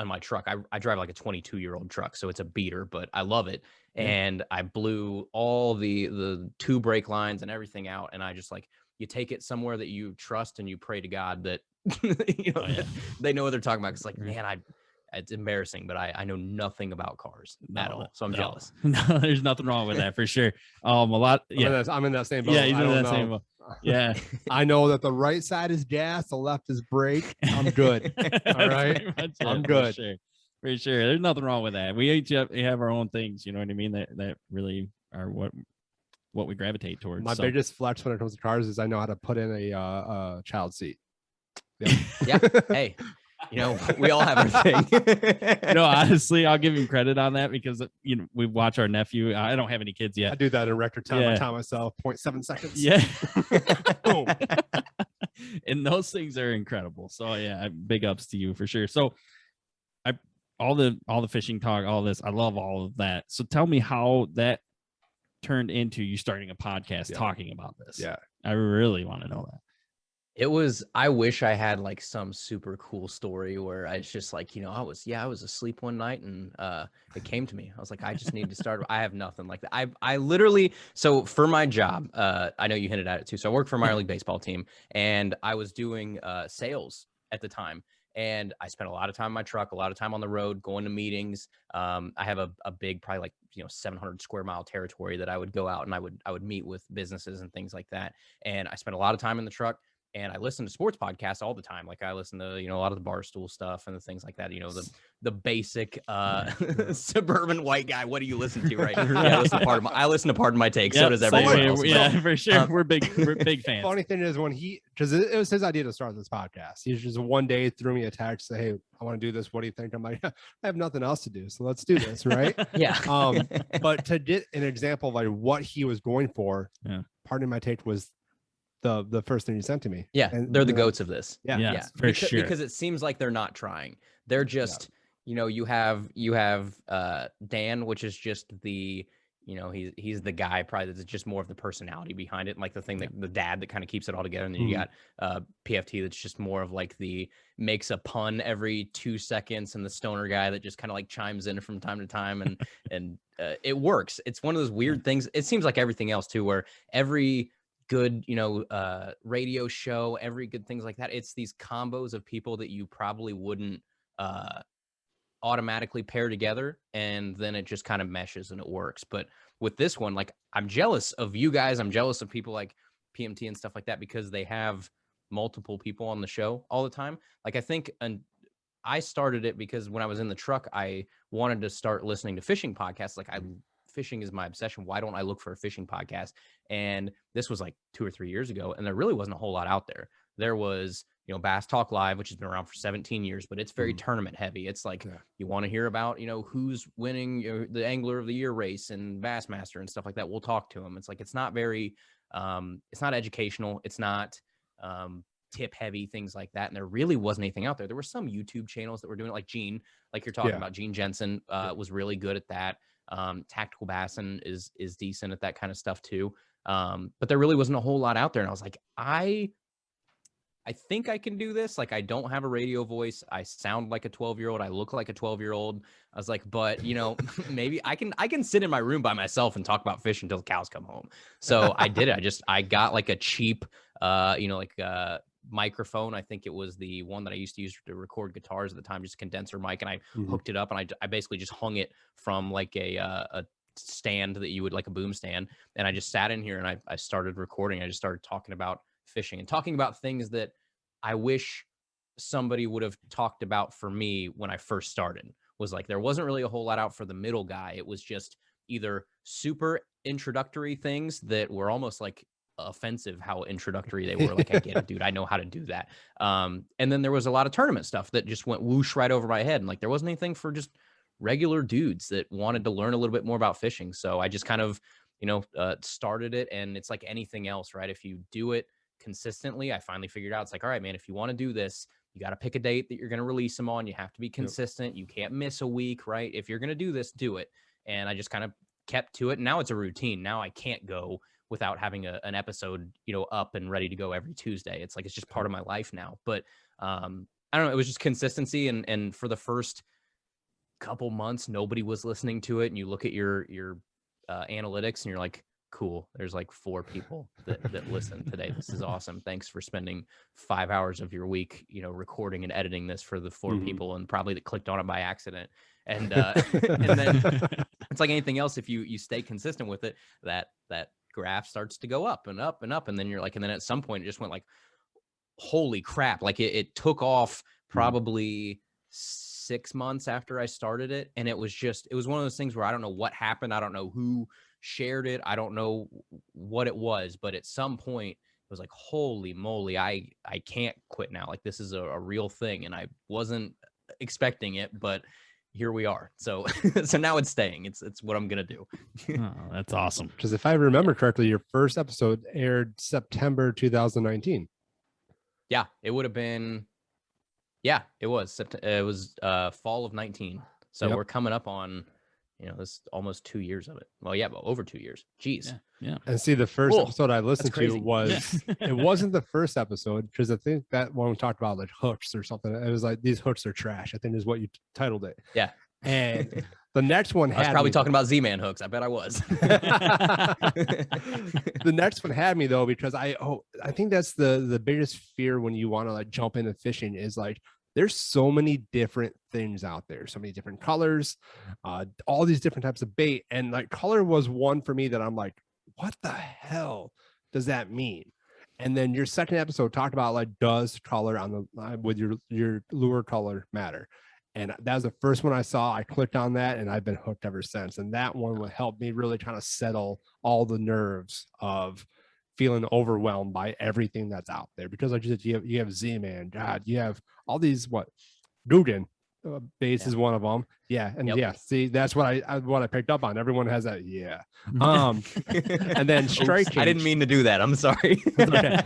on my truck. I drive like a 22-year-old truck, so it's a beater, but I love it. Yeah. And I blew all the two brake lines and everything out. And I just like, you take it somewhere that you trust and you pray to God that, that they know what they're talking about. It's like, man, it's embarrassing, but I know nothing about cars at all. So I'm jealous. No, there's nothing wrong with that for sure. A lot. Yeah. I'm in that same boat. Yeah. He's I in don't that know. same boat. Yeah. I know that the right side is gas, the left is brake. I'm good. All right. I'm good. For sure. There's nothing wrong with that. We each have our own things, you know what I mean? That really are what we gravitate towards. My biggest flex when it comes to cars is I know how to put in a child seat. Yep. Yeah. Hey, we all have our thing. Honestly, I'll give him credit on that because we watch our nephew. I don't have any kids yet. I do that in record time. I time myself 0.7 seconds. Yeah. Boom. And those things are incredible. So yeah, big ups to you for sure. So all the fishing talk, all this, I love all of that. So tell me how that turned into you starting a podcast talking about this. Yeah. I really want to know that. I wish I had like some super cool story where I was just like, I was asleep one night and it came to me. I was like, I just need to start. I have nothing like that. I literally, so for my job, I know you hinted at it too. So I worked for a minor league baseball team and I was doing sales at the time. And I spent a lot of time in my truck, a lot of time on the road, going to meetings. I have a big, probably like, 700 square mile territory that I would go out and I would meet with businesses and things like that. And I spent a lot of time in the truck. And I listen to sports podcasts all the time. Like I listen to, a lot of the Barstool stuff and the things like that, the basic suburban white guy. What do you listen to? Right. Yeah, I listen to Pardon My Take. So does everyone else. Yeah, for sure. We're big fans. Funny thing is because it was his idea to start this podcast. He just one day threw me a text, say, "Hey, I want to do this. What do you think?" I'm like, I have nothing else to do. So let's do this. Right. Yeah. But to get an example of like what he was going for, Pardon My Take was the first thing you sent to me. Yeah, and they're the goats of this. Yeah, for sure. Because it seems like they're not trying. They're just, you have Dan, which is just the, he's the guy probably that's just more of the personality behind it, and like the thing that the dad that kind of keeps it all together. And then you got PFT that's just more of like the makes a pun every 2 seconds, and the stoner guy that just kind of like chimes in from time to time, and it works. It's one of those weird things. It seems like everything else too, where every good, radio show, every good things like that. It's these combos of people that you probably wouldn't automatically pair together, and then it just kind of meshes and it works. But with this one, like, I'm jealous of you guys. I'm jealous of people like PMT and stuff like that because they have multiple people on the show all the time. Like, I think, and I started it because when I was in the truck, I wanted to start listening to fishing podcasts. Like, fishing is my obsession. Why don't I look for a fishing podcast? And this was like 2 or 3 years ago, and there really wasn't a whole lot out there. There was, Bass Talk Live, which has been around for 17 years, but it's very tournament heavy. It's like, you want to hear about, who's winning the Angler of the Year race and Bassmaster and stuff like that. We'll talk to them. It's like, it's not very, it's not educational. It's not tip heavy, things like that. And there really wasn't anything out there. There were some YouTube channels that were doing it, like Gene, like you're talking about. Gene Jensen was really good at that. Tactical Bassin is decent at that kind of stuff too. But there really wasn't a whole lot out there. And I was like, I think I can do this. Like, I don't have a radio voice. I sound like a 12-year-old. I look like a 12-year-old. I was like, but maybe I can sit in my room by myself and talk about fish until the cows come home. So I did it. I got like a cheap, microphone. I think it was the one that I used to use to record guitars at the time, just a condenser mic. And I hooked it up, and I basically just hung it from like a stand that you would, like a boom stand. And I just sat in here and I started recording. I just started talking about fishing and talking about things that I wish somebody would have talked about for me when I first started. Was like, there wasn't really a whole lot out for the middle guy. It was just either super introductory things that were almost like offensive how introductory they were. Like, I get it, dude, I know how to do that. And then there was a lot of tournament stuff that just went whoosh right over my head. And like, there wasn't anything for just regular dudes that wanted to learn a little bit more about fishing. So I just kind of, started it. And it's like anything else, right? If you do it consistently, I finally figured out, it's like, all right, man, if you want to do this, you got to pick a date that you're going to release them on. You have to be consistent. You can't miss a week, right? If you're going to do this, do it. And I just kind of kept to it. And now it's a routine. Now I can't go without having an episode, up and ready to go every Tuesday. It's like, it's just part of my life now. But I don't know, it was just consistency. And for the first couple months, nobody was listening to it, and you look at your analytics and you're like, cool, there's like 4 people that listen today. This is awesome. Thanks for spending 5 hours of your week, recording and editing this for the 4 people, and probably that clicked on it by accident. And and then it's like anything else. If you stay consistent with it, that graph starts to go up and up and up. And then you're like, and then at some point it just went like, holy crap. Like it took off probably 6 months after I started it. And it was one of those things where I don't know what happened. I don't know who shared it. I don't know what it was, but at some point it was like, holy moly, I can't quit now. Like, this is a real thing. And I wasn't expecting it, but here we are. So so now it's staying. It's what I'm gonna do. Oh, that's awesome. Because if I remember correctly, your first episode aired September 2019. Yeah, it would have been. Yeah, it was. It was fall of 19. So we're coming up on, this almost 2 years of it. Well, yeah, but over 2 years. Jeez. Yeah. And see, the first episode I listened to crazy. was it wasn't the first episode, because I think that one we talked about like hooks or something. It was like, these hooks are trash, I think is what you titled it. Yeah. And the next one I was had probably me, talking about Z-Man hooks. I bet I was. the next one had me though, because I think that's the biggest fear when you want to like jump into fishing is like, there's so many different things out there, so many different colors, all these different types of bait. And like color was one for me that I'm like, what the hell does that mean? And then your second episode talked about like, does color on the with your lure color matter? And that was the first one I saw. I clicked on that and I've been hooked ever since. And that one would help me really kind of settle all the nerves of feeling overwhelmed by everything that's out there. Because like you said, you have Z-Man, God, you have all these, Guggen baits is one of them. Yeah. And see, that's what I picked up on. Everyone has that. Yeah. And then strike change. I didn't mean to do that. I'm sorry. Okay.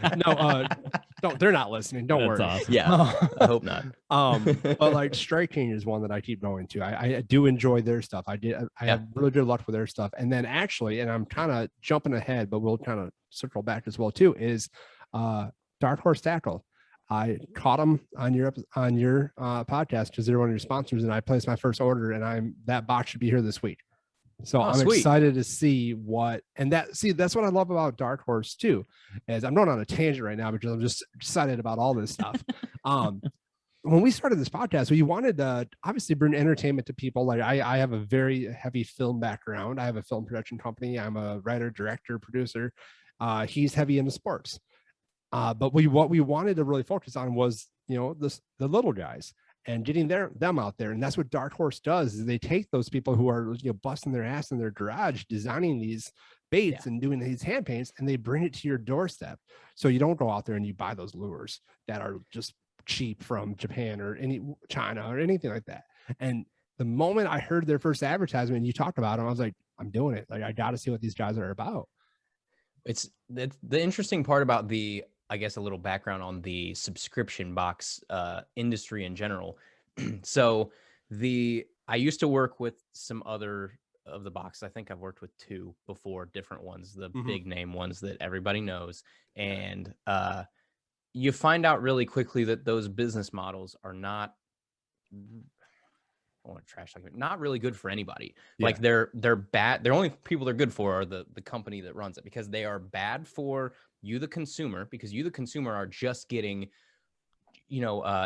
No, they're not listening. Don't worry. Awesome. Yeah. I hope not. But like strike change is one that I keep going to. I do enjoy their stuff. I have really good luck with their stuff. And then actually, and I'm kind of jumping ahead, but we'll kind of circle back as well too, is Dark Horse Tackle. I caught them on your podcast because they're one of your sponsors, and I placed my first order, and that box should be here this week. So I'm excited to see that's what I love about Dark Horse too, is I'm going on a tangent right now because I'm just excited about all this stuff. When we started this podcast, we wanted to obviously bring entertainment to people. Like I have a very heavy film background. I have a film production company. I'm a writer, director, producer. He's heavy into sports. But what we wanted to really focus on was, the little guys and getting them out there. And that's what Dark Horse does, is they take those people who are, busting their ass in their garage, designing these baits and doing these hand paints, and they bring it to your doorstep. So you don't go out there and you buy those lures that are just cheap from Japan or China or anything like that. And the moment I heard their first advertisement and you talked about them, I was like, I'm doing it. Like, I got to see what these guys are about. It's the interesting part about I guess a little background on the subscription box industry in general. So I used to work with some other of the boxes. I think I've worked with 2 before, different ones, the big name ones that everybody knows. And you find out really quickly that those business models are not, I want to trash like not really good for anybody. Yeah. Like they're bad. The only people they're good for are the company that runs it, because they are bad for you, the consumer, because you, the consumer, are just getting,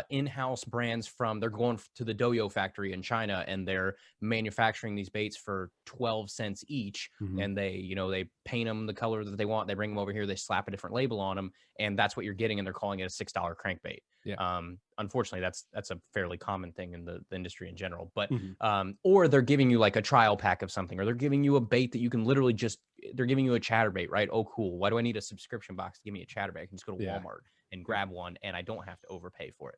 in-house brands they're going to the Doyo factory in China and they're manufacturing these baits for 12 cents each. And they paint them the color that they want. They bring them over here, they slap a different label on them, and that's what you're getting. And they're calling it a $6 crankbait. Yeah. Unfortunately, that's a fairly common thing in the industry in general. But or they're giving you like a trial pack of something, or they're giving you a bait that you can literally they're giving you a chatterbait, right? Oh, cool. Why do I need a subscription box to give me a chatterbait? I can just go to Walmart and grab one, and I don't have to overpay for it.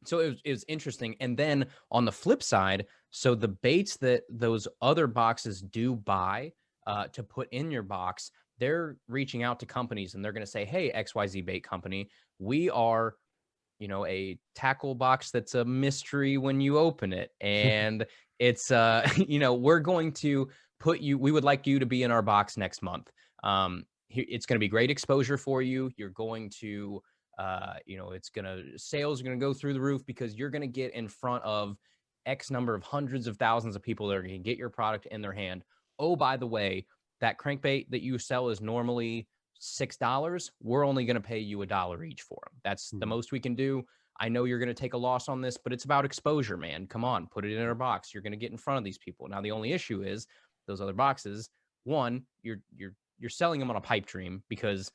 So it was interesting. And then on the flip side, so the baits that those other boxes do buy to put in your box, they're reaching out to companies and they're going to say, hey, XYZ bait company, we are, a tackle box that's a mystery when you open it. And it's, we're going to we would like you to be in our box next month. It's going to be great exposure for you. You're going to, sales are going to go through the roof because you're going to get in front of X number of hundreds of thousands of people that are going to get your product in their hand. Oh, by the way, that crankbait that you sell is normally $6. We're only going to pay you $1 each for them. That's the most we can do. I know you're going to take a loss on this, but it's about exposure, man. Come on, put it in our box. You're going to get in front of these people. Now, the only issue is those other boxes. One, you're selling them on a pipe dream, because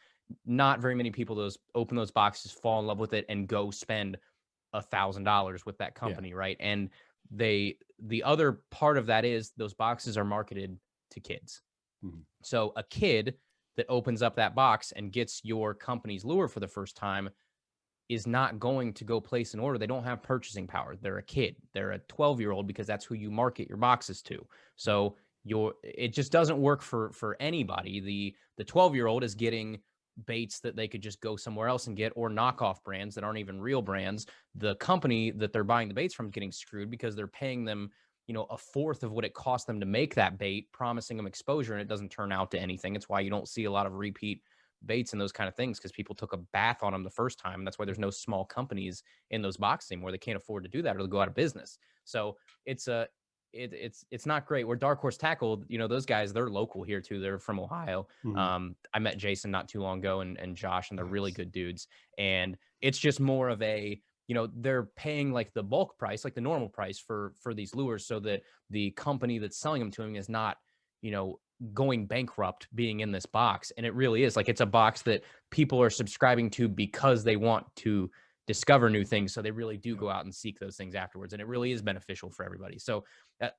not very many people open those boxes, fall in love with it, and go spend $1,000 with that company, right? And the other part of that is those boxes are marketed to kids. So a kid that opens up that box and gets your company's lure for the first time is not going to go place an order. They don't have purchasing power. They're a kid. They're a 12-year-old, because that's who you market your boxes to. So it just doesn't work for anybody. The 12-year-old is getting baits that they could just go somewhere else and get, or knockoff brands that aren't even real brands. The company that they're buying the baits from is getting screwed, because they're paying them, a fourth of what it cost them to make that bait, promising them exposure, and it doesn't turn out to anything. It's why you don't see a lot of repeat baits and those kind of things, because people took a bath on them the first time. And that's why there's no small companies in those boxes anymore. They can't afford to do that, or they'll go out of business. So it's not great. Where Dark Horse Tackle, those guys, they're local here too. They're from Ohio. I met Jason not too long ago, and Josh, and they're really good dudes. And it's just more of a, they're paying like the bulk price, like the normal price for these lures, so that the company that's selling them to them is not, going bankrupt being in this box. And it really is like, it's a box that people are subscribing to because they want to discover new things. So they really do go out and seek those things afterwards. And it really is beneficial for everybody. So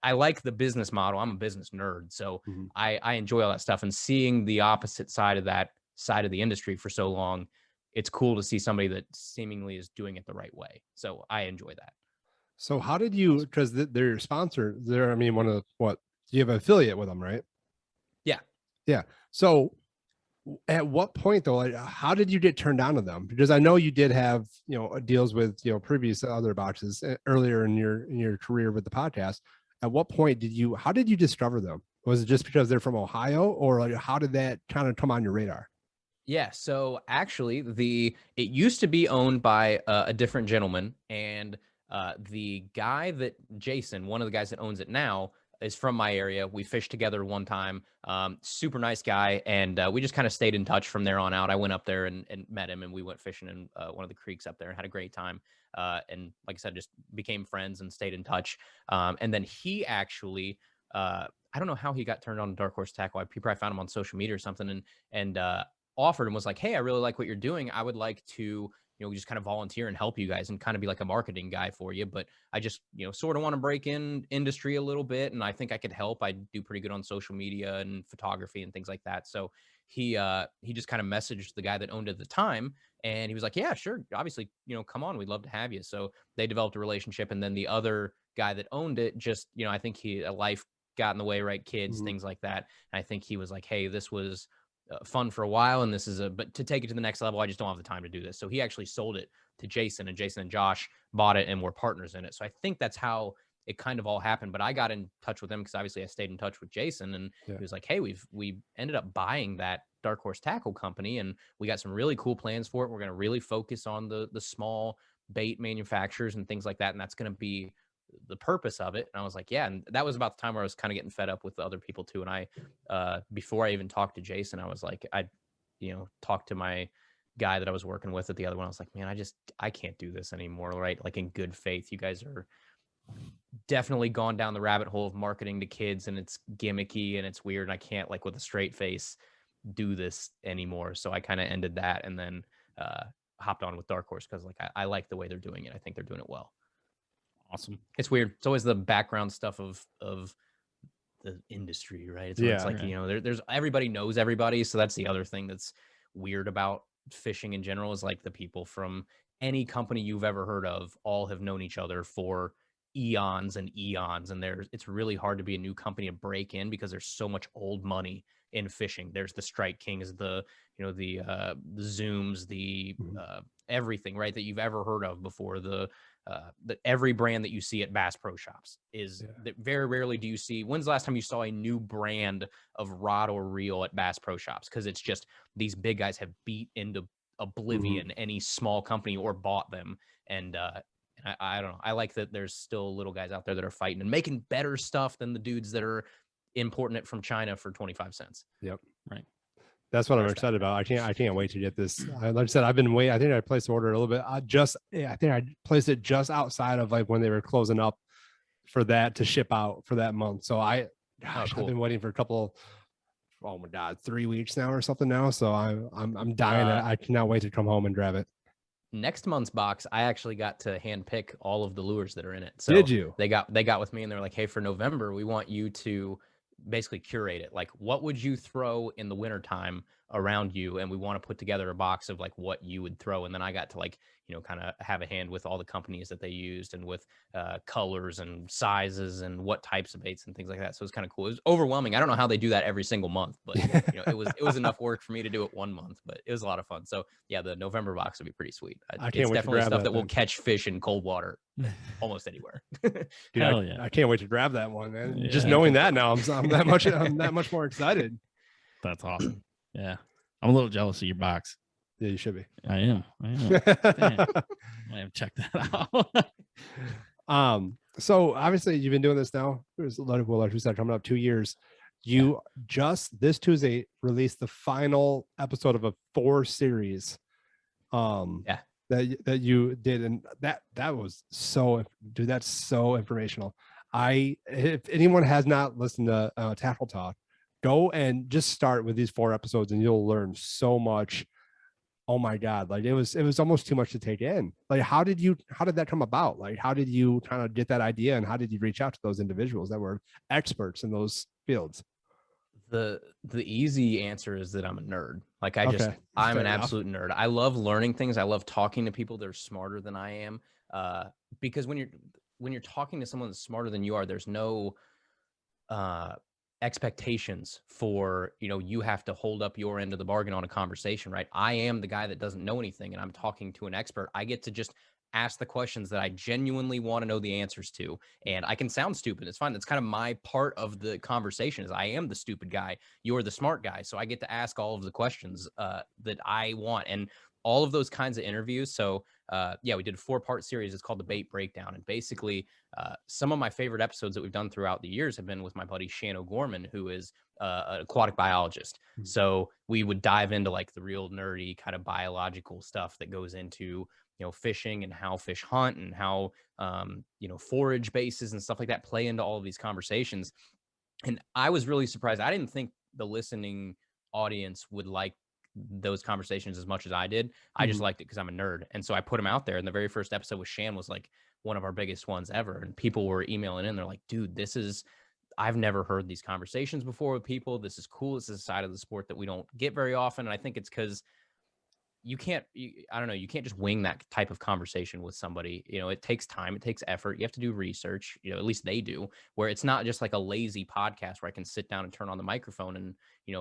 I like the business model. I'm a business nerd. So I enjoy all that stuff, and seeing the opposite side of that side of the industry for so long. It's cool to see somebody that seemingly is doing it the right way. So I enjoy that. So how did you, because they're your sponsor, one of the, you have an affiliate with them, right? Yeah. Yeah. So at what point though, like, how did you get turned on to them? Because I know you did have, deals with, previous other boxes earlier in your career with the podcast. At what point how did you discover them? Was it just because they're from Ohio, or like, how did that kind of come on your radar? Yeah, so actually, it used to be owned by a different gentleman, and the guy that Jason, one of the guys that owns it now, is from my area. We fished together one time. Super nice guy, and we just kind of stayed in touch from there on out. I went up there and met him, and we went fishing in one of the creeks up there and had a great time. And like I said, just became friends and stayed in touch. And then he actually, I don't know how he got turned on to Dark Horse Tackle. He probably found him on social media or something, and offered and was like, hey, I really like what you're doing. I would like to, just kind of volunteer and help you guys and kind of be like a marketing guy for you. But I just, sort of want to break in industry a little bit. And I think I could help. I do pretty good on social media and photography and things like that. So he just kind of messaged the guy that owned it at the time. And he was like, yeah, sure. Obviously, come on, we'd love to have you. So they developed a relationship. And then the other guy that owned it just, I think a life got in the way, right? Kids, things like that. And I think he was like, hey, this was fun for a while, and this is but to take it to the next level, I just don't have the time to do this. So he actually sold it to Jason, and Jason and Josh bought it and were partners in it. So I think that's how it kind of all happened. But I got in touch with him because obviously I stayed in touch with Jason, and he was like, hey, we ended up buying that Dark Horse Tackle company, and we got some really cool plans for it. We're going to really focus on the small bait manufacturers and things like that, and that's going to be the purpose of it. And I was like, yeah. And that was about the time where I was kind of getting fed up with the other people too. And I, before I even talked to Jason, I was like, I talked to my guy that I was working with at the other one. I was like, man, I can't do this anymore. Right. Like, in good faith, you guys are definitely gone down the rabbit hole of marketing to kids, and it's gimmicky and it's weird. And I can't, like, with a straight face do this anymore. So I kind of ended that, and then hopped on with Dark Horse, because like, I like the way they're doing it. I think they're doing it well. Awesome. It's weird. It's always the background stuff of the industry, right? It's like, there's everybody knows everybody. So that's the other thing that's weird about fishing in general, is like the people from any company you've ever heard of all have known each other for eons and eons. And it's really hard to be a new company to break in, because there's so much old money in fishing. There's the Strike Kings, the Zooms, the everything, right, that you've ever heard of before. That every brand that you see at Bass Pro Shops is that very rarely do you see. When's the last time you saw a new brand of rod or reel at Bass Pro Shops? Because it's just these big guys have beat into oblivion any small company or bought them. And I don't know. I like that there's still little guys out there that are fighting and making better stuff than the dudes that are importing it from China for 25 cents. Yep. Right. That's what I'm There's excited about. I can't wait to get this. Like I said, I've been waiting. I think I placed the order a little bit. I think I placed it just outside of like when they were closing up for that to ship out for that month. So I've been waiting for a couple. Oh my God, 3 weeks now or something now. So I'm dying. I cannot wait to come home and grab it. Next month's box, I actually got to hand pick all of the lures that are in it. So did you? They got with me and they're like, hey, for November, we want you to basically curate it. Like, what would you throw in the wintertime around you? And we want to put together a box of like what you would throw. And then I got to like, kind of have a hand with all the companies that they used and with colors and sizes and what types of baits and things like that. So it's kind of cool. It was overwhelming. I don't know how they do that every single month, but it was enough work for me to do it one month, but it was a lot of fun. So yeah, the November box would be pretty sweet. I can't it's wait definitely to grab stuff that then. will catch fish in cold water almost anywhere. Dude, Hell yeah. I can't wait to grab that one, man. Yeah. Just knowing that now, I'm that much more excited. That's awesome. Yeah. I'm a little jealous of your box. Yeah, you should be. I am. I have checked that out. So obviously you've been doing this now. There's a lot of Willard who said coming up 2 years. You just this Tuesday released the final episode of a 4 series. That you did, and that was so, dude, that's so informational. If anyone has not listened to Tackle Talk, go and just start with these 4 episodes and you'll learn so much. Oh my God. Like it was almost too much to take in. Like, how did that come about? Like, how did you kind of get that idea and how did you reach out to those individuals that were experts in those fields? The easy answer is that I'm a nerd. Like I'm an absolute nerd. I love learning things. I love talking to people that are smarter than I am. Because when you're talking to someone that's smarter than you are, there's no expectations for, you have to hold up your end of the bargain on a conversation, right? I am the guy that doesn't know anything and I'm talking to an expert. I get to just ask the questions that I genuinely want to know the answers to. And I can sound stupid. It's fine. That's kind of my part of the conversation is I am the stupid guy. You're the smart guy. So I get to ask all of the questions that I want. And all of those kinds of interviews. So we did a 4-part series. It's called The Bait Breakdown. And basically some of my favorite episodes that we've done throughout the years have been with my buddy Shan O'Gorman, who is an aquatic biologist. Mm-hmm. So we would dive into like the real nerdy kind of biological stuff that goes into, fishing and how fish hunt and how, forage bases and stuff like that play into all of these conversations. And I was really surprised. I didn't think the listening audience would like those conversations as much as I did. I just liked it because I'm a nerd. And so I put them out there. And the very first episode with Shan was like one of our biggest ones ever. And people were emailing in. They're like, dude, I've never heard these conversations before with people. This is cool. This is a side of the sport that we don't get very often. And I think it's because you can't just wing that type of conversation with somebody. It takes time, it takes effort. You have to do research, at least they do, where it's not just like a lazy podcast where I can sit down and turn on the microphone and,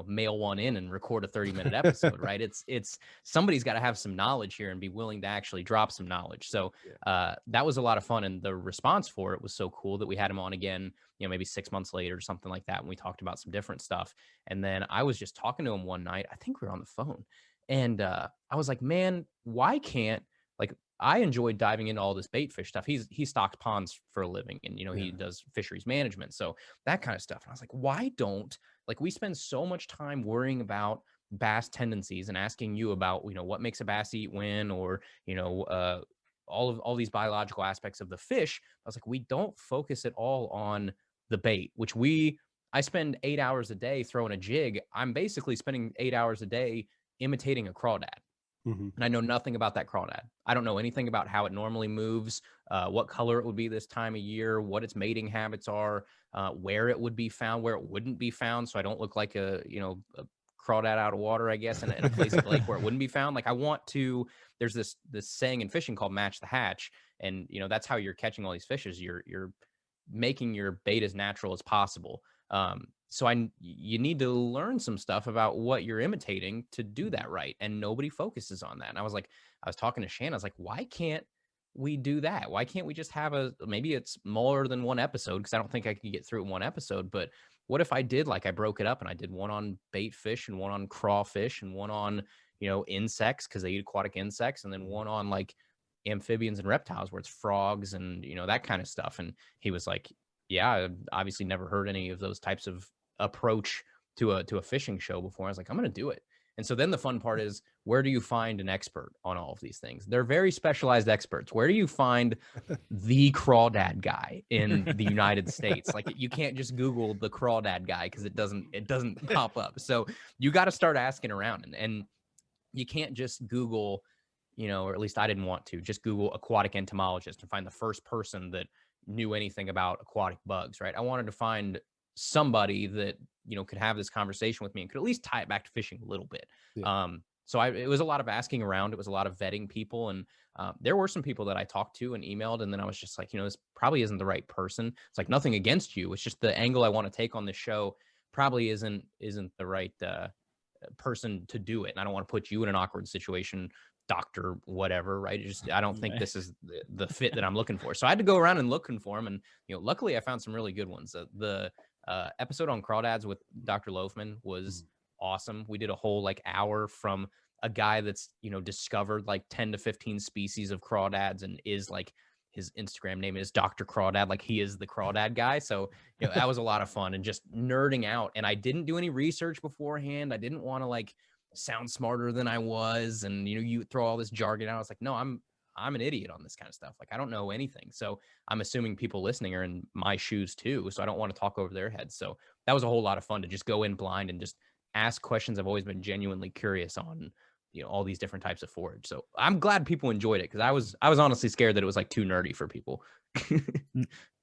mail one in and record a 30-minute episode, right? It's somebody's got to have some knowledge here and be willing to actually drop some knowledge. So that was a lot of fun. And the response for it was so cool that we had him on again, maybe 6 months later or something like that. And we talked about some different stuff. And then I was just talking to him one night. I think we were on the phone. And I was like, man, why can't, like, I enjoyed diving into all this bait fish stuff. He stocks ponds for a living and, he does fisheries management. So that kind of stuff. And I was like, why don't, like, we spend so much time worrying about bass tendencies and asking you about, what makes a bass eat when, or, all these biological aspects of the fish. I was like, we don't focus at all on the bait, which I spend 8 hours a day throwing a jig. I'm basically spending 8 hours a day imitating a crawdad. Mm-hmm. And I know nothing about that crawdad. I don't know anything about how it normally moves, what color it would be this time of year, what its mating habits are, where it would be found, where it wouldn't be found. So I don't look like a crawdad out of water, I guess, in a place like lake where it wouldn't be found. Like there's this saying in fishing called match the hatch. And, that's how you're catching all these fishes. You're making your bait as natural as possible. So you need to learn some stuff about what you're imitating to do that right. And nobody focuses on that. And I was talking to Shan, I was like, why can't we do that? Why can't we just have maybe it's more than one episode? Because I don't think I could get through it in one episode, but what if I broke it up and I did one on bait fish and one on crawfish and one on, insects, because they eat aquatic insects, and then one on like amphibians and reptiles, where it's frogs and, you know, that kind of stuff. And he was like, yeah, I've obviously never heard any of those types of approach to a fishing show before. I was like, I'm going to do it. And so then the fun part is, where do you find an expert on all of these things? They're very specialized experts. Where do you find the crawdad guy in the United States? Like, you can't just Google the crawdad guy, because it doesn't pop up. So you got to start asking around, and you can't just Google, you know, or at least I didn't want to just Google aquatic entomologist and find the first person that knew anything about aquatic bugs, right? I wanted to find somebody that, you know, could have this conversation with me and could at least tie it back to fishing a little bit. Yeah. So it was a lot of asking around. It was a lot of vetting people. And there were some people that I talked to and emailed. And then I was just like, you know, this probably isn't the right person. It's like, nothing against you. It's just the angle I want to take on this show probably isn't the right person to do it. And I don't want to put you in an awkward situation, doctor, whatever, right? I don't think this is the fit that I'm looking for. So I had to go around and looking for them. And, you know, luckily I found some really good ones. The episode on crawdads with Dr. Loafman was awesome. We did a whole like hour from a guy that's, you know, discovered like 10 to 15 species of crawdads, and is like, his Instagram name is Dr. Crawdad. Like, he is the crawdad guy. So, you know, that was a lot of fun and just nerding out. And I didn't do any research beforehand. I didn't want to like sound smarter than I was. And, you know, you throw all this jargon out. I was like, no, I'm an idiot on this kind of stuff. Like, I don't know anything. So I'm assuming people listening are in my shoes too. So I don't want to talk over their heads. So that was a whole lot of fun to just go in blind and just ask questions I've always been genuinely curious on, you know, all these different types of forage. So I'm glad people enjoyed it, because I was honestly scared that it was like too nerdy for people.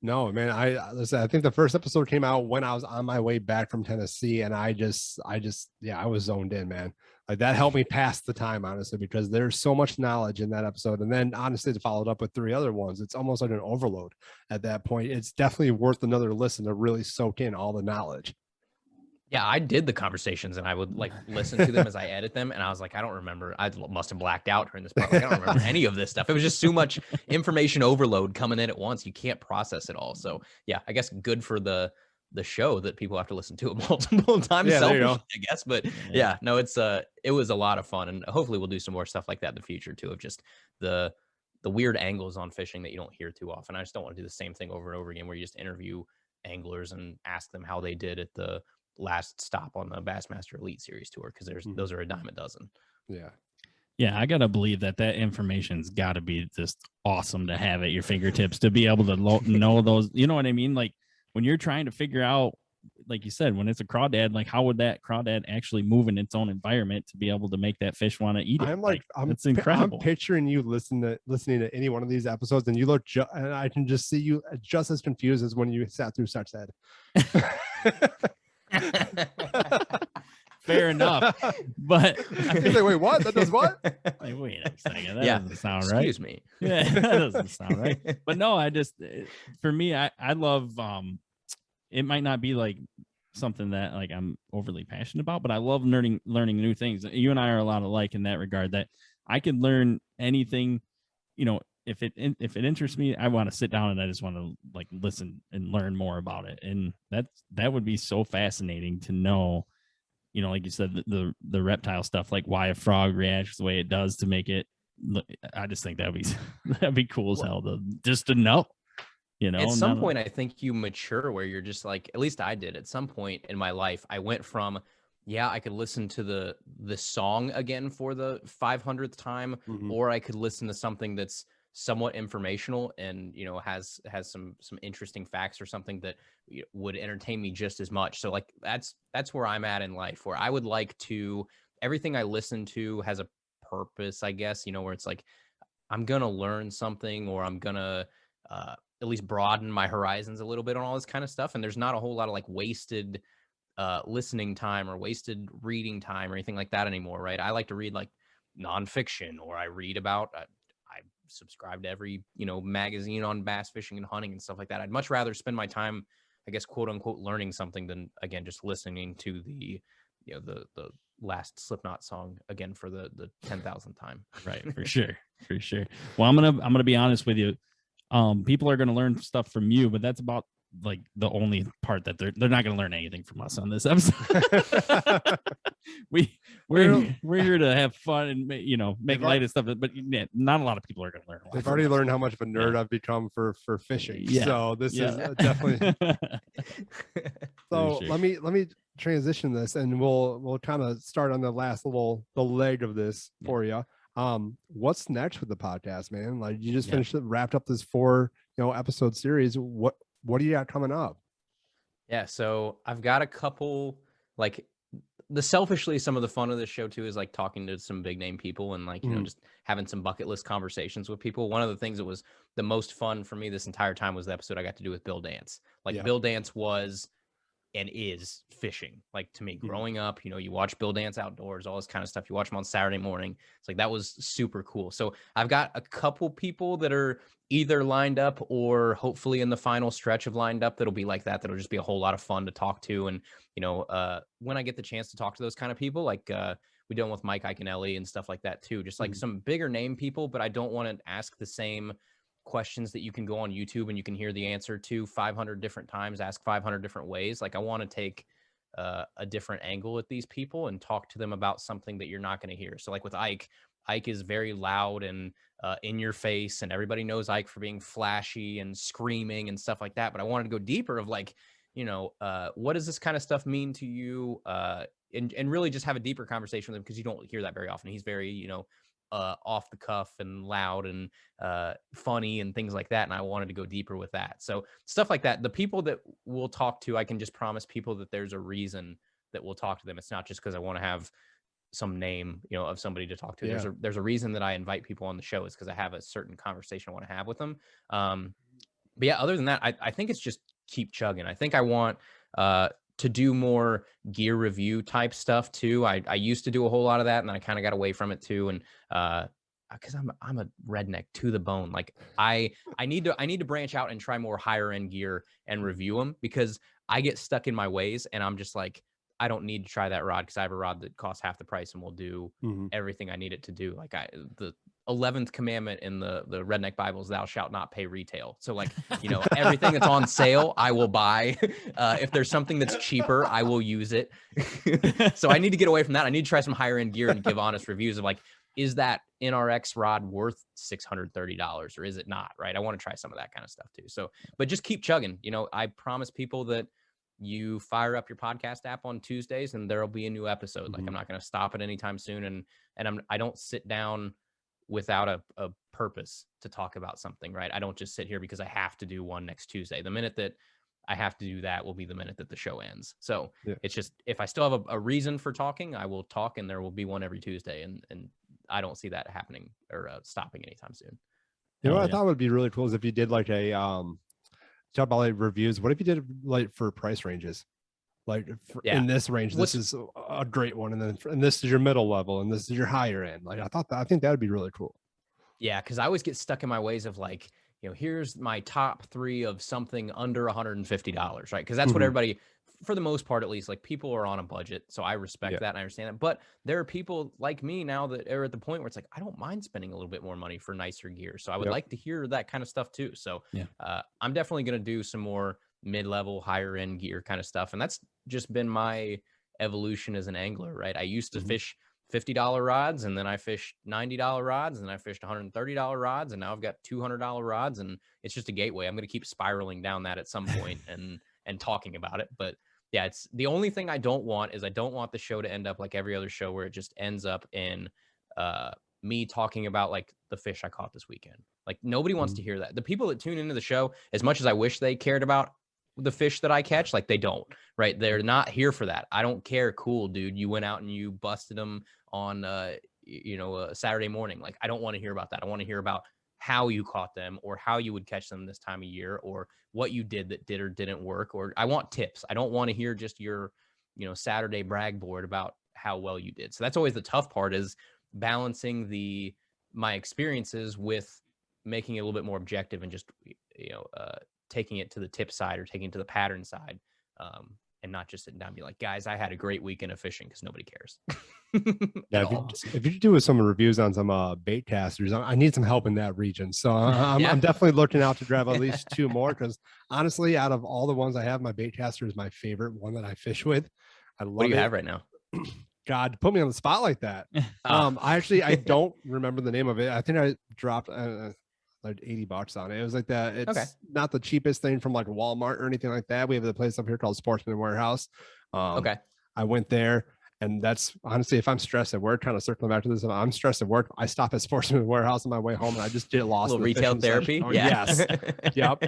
No, man. Listen, I think the first episode came out when I was on my way back from Tennessee, and I was zoned in, man. Like, that helped me pass the time, honestly, because there's so much knowledge in that episode. And then honestly, to follow it up with 3 other ones, it's almost like an overload at that point. It's definitely worth another listen to really soak in all the knowledge. Yeah, I did the conversations, and I would like listen to them as I edit them. And I was like, I don't remember. I must have blacked out during this part. Like, I don't remember any of this stuff. It was just too much information overload coming in at once. You can't process it all. So yeah, I guess good for the show that people have to listen to it multiple times. Yeah, there you go. I guess. But yeah, no, it was a lot of fun. And hopefully we'll do some more stuff like that in the future too, of just the weird angles on fishing that you don't hear too often. I just don't want to do the same thing over and over again, where you just interview anglers and ask them how they did at the last stop on the Bassmaster Elite Series tour, because those are a dime a dozen. Yeah, I gotta believe that information's got to be just awesome to have at your fingertips, to be able to know those. You know what I mean? Like, when you're trying to figure out, like you said, when it's a crawdad, like, how would that crawdad actually move in its own environment to be able to make that fish want to eat it? It's incredible. I'm picturing you listening to any one of these episodes, and you look, and I can just see you just as confused as when you sat through Such Ed. Fair enough, but like, wait, what? That does what? Like, wait a second, that doesn't sound right. Excuse me. Yeah, that doesn't sound right. But no, I just, for me, I love. It might not be like something that like I'm overly passionate about, but I love learning new things. You and I are a lot alike in that regard. That I could learn anything, you know. If it interests me, I want to sit down and I just want to like listen and learn more about it. And that would be so fascinating to know, you know, like you said, the reptile stuff, like why a frog reacts the way it does to make it. I just think that'd be cool as hell to know, you know. At some point, I think you mature where you're just like, at least I did at some point in my life, I went from, yeah, I could listen to the song again for the 500th time, or I could listen to something that's somewhat informational and, you know, has some interesting facts or something that would entertain me just as much. So like that's where I'm at in life, where I would like to, everything I listen to has a purpose, I guess, you know, where it's like I'm gonna learn something, or I'm gonna at least broaden my horizons a little bit on all this kind of stuff. And there's not a whole lot of like wasted listening time or wasted reading time or anything like that anymore, right? I like to read like nonfiction, or I read about I subscribe to every, you know, magazine on bass fishing and hunting and stuff like that. I'd much rather spend my time, I guess, quote unquote, learning something than, again, just listening to the, you know, the last Slipknot song again for the 10,000th time. Right. For sure. Well, I'm going to be honest with you. People are going to learn stuff from you, but that's about like the only part that they're not going to learn anything from us on this episode. we we're here to have fun and make They've light of stuff, but not a lot of people are going to learn. They've already learned how much of a nerd I've become for fishing. Yeah. So this is definitely. So let me transition this, and we'll kind of start on the last the leg of this for you. What's next with the podcast, man? Like you just wrapped up this 4 episode series. What do you got coming up? Yeah, so I've got a couple, like selfishly, some of the fun of this show too is like talking to some big name people and like, just having some bucket list conversations with people. One of the things that was the most fun for me this entire time was the episode I got to do with Bill Dance. Like Bill Dance was and is fishing. Like to me, growing up, you watch Bill Dance outdoors, all this kind of stuff. You watch him on Saturday morning. It's like, that was super cool. So I've got a couple people that are either lined up or hopefully in the final stretch of lined up. That'll be like that. That'll just be a whole lot of fun to talk to. And, when I get the chance to talk to those kind of people, like, we done with Mike Iaconelli and stuff like that too, just like some bigger name people, but I don't want to ask the same questions that you can go on YouTube and you can hear the answer to 500 different times, ask 500 different ways. Like I want to take a different angle at these people and talk to them about something that you're not going to hear. So like with Ike is very loud and in your face, and everybody knows Ike for being flashy and screaming and stuff like that. But I wanted to go deeper of like, what does this kind of stuff mean to you? And really just have a deeper conversation with him, because you don't hear that very often. He's very, off the cuff and loud and funny and things like that. And I wanted to go deeper with that. So stuff like that. The people that we'll talk to, I can just promise people that there's a reason that we'll talk to them. It's not just because I want to have some name, of somebody to talk to. Yeah. There's a reason that I invite people on the show, is because I have a certain conversation I want to have with them. But yeah, other than that, I think it's just keep chugging. I think I want to do more gear review type stuff too. I used to do a whole lot of that, and then I kind of got away from it too. And because I'm a redneck to the bone. Like I need to branch out and try more higher end gear and review them, because I get stuck in my ways, and I'm just like, I don't need to try that rod because I have a rod that costs half the price and will do everything I need it to do. Like the 11th commandment in the redneck Bible is thou shalt not pay retail. So like, everything that's on sale, I will buy. If there's something that's cheaper, I will use it. So I need to get away from that. I need to try some higher end gear and give honest reviews of like, is that NRX rod worth $630 or is it not? Right. I want to try some of that kind of stuff too. So, but just keep chugging. I promise people that you fire up your podcast app on Tuesdays and there'll be a new episode. Like I'm not going to stop it anytime soon. And I don't sit down without a purpose to talk about something, right? I don't just sit here because I have to do one next Tuesday. The minute that I have to do that will be the minute that the show ends. So it's just, if I still have a reason for talking, I will talk, and there will be one every Tuesday. And I don't see that happening or stopping anytime soon. What I thought would be really cool is if you did like a, talk about like reviews. What if you did like for price ranges? Like in this range, this is a great one, and this is your middle level, and this is your higher end. Like I think that would be really cool. Yeah, because I always get stuck in my ways of like, here's my top 3 of something under $150, right? Because that's what everybody, for the most part at least, like people are on a budget, so I respect that and I understand that. But there are people like me now that are at the point where it's like, I don't mind spending a little bit more money for nicer gear, so I would like to hear that kind of stuff too. So I'm definitely going to do some more mid-level, higher end gear kind of stuff, and that's just been my evolution as an angler, right? I used to fish $50 rods, and then I fished $90 rods, and then I fished $130 rods, and now I've got $200 rods, and it's just a gateway. I'm going to keep spiraling down that at some point and talking about it. But yeah, it's the only thing I don't want is I don't want the show to end up like every other show where it just ends up in me talking about like the fish I caught this weekend. Like nobody wants to hear that. The people that tune into the show, as much as I wish they cared about the fish that I catch, like they don't, right? They're not here for that. I don't care. Cool, dude. You went out and you busted them on, a Saturday morning. Like, I don't want to hear about that. I want to hear about how you caught them, or how you would catch them this time of year, or what you did that did or didn't work. Or I want tips. I don't want to hear just your, Saturday brag board about how well you did. So that's always the tough part, is balancing my experiences with making it a little bit more objective and just, taking it to the tip side or taking it to the pattern side, and not just sitting down and be like, guys, I had a great weekend of fishing, because nobody cares. If you do some reviews on some bait casters, I need some help in that region. So I'm definitely looking out to grab at least 2 more, because honestly, out of all the ones I have, my bait caster is my favorite one that I fish with. I love What do you it. have right now? God, put me on the spot like that. I don't remember the name of it. I think I dropped like $80 on it. It was like that. It's not the cheapest thing from like Walmart or anything like that. We have a place up here called Sportsman Warehouse. I went there, and that's honestly, if I'm stressed at work, kind of circling back to this, if I'm stressed at work, I stop at Sportsman Warehouse on my way home, and I just get lost. A little retail therapy. Yes. Yep.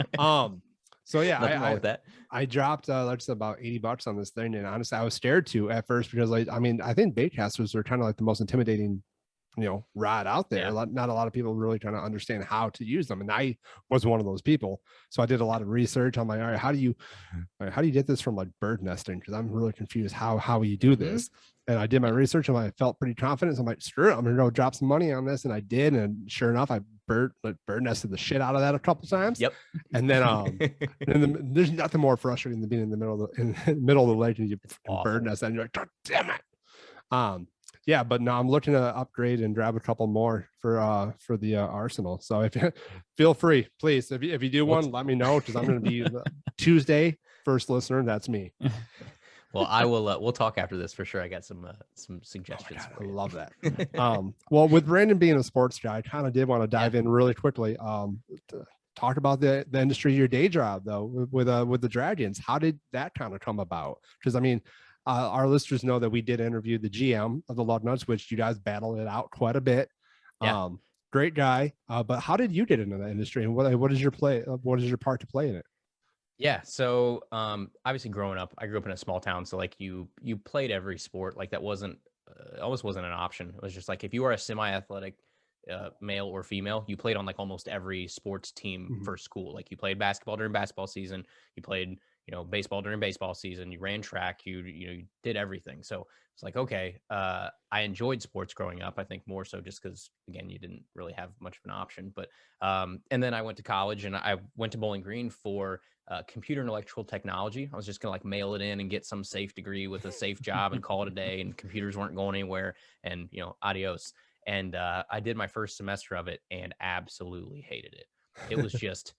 So yeah, nothing wrong with that. I dropped that's about $80 on this thing, and honestly, I was scared to at first because, like, I mean, I think baitcasters are kind of like the most intimidating, rod out there. Not a lot of people really trying to understand how to use them, and I was one of those people. So I did a lot of research. I'm like, all right, how do you get this from like bird nesting? Because I'm really confused how you do this. And I did my research, and I felt pretty confident. So I'm like, screw it, I'm gonna go drop some money on this, and I did. And sure enough, I bird nested the shit out of that a couple times. Yep. And then there's nothing more frustrating than being in the middle of the lake and you bird nest, and you're like, God damn it. Yeah, but now I'm looking to upgrade and grab a couple more for the arsenal. So if feel free, please, if you do one, let me know, because I'm going to be Tuesday first listener. That's me. Well, I will. We'll talk after this for sure. I got some suggestions. Oh God, I love that. Well, with Brandon being a sports guy, I kind of did want to dive in really quickly. Talk about the industry, your day job though, with the Dragons. How did that kind of come about? Because I mean, our listeners know that we did interview the GM of the Lugnuts, which you guys battled it out quite a bit. Great guy. But how did you get into the industry, and what is your part to play in it? Yeah. So obviously growing up, I grew up in a small town. So like you played every sport. Like that almost wasn't an option. It was just like, if you were a semi-athletic male or female, you played on like almost every sports team for school. Like you played basketball during basketball season, you played, baseball during baseball season, you ran track, you did everything. So it's like, okay, I enjoyed sports growing up. I think more so just because, again, you didn't really have much of an option. But and then I went to college, and I went to Bowling Green for computer and electrical technology. I was just gonna like mail it in and get some safe degree with a safe job and call it a day, and computers weren't going anywhere, and adios. And I did my first semester of it and absolutely hated it. It was just,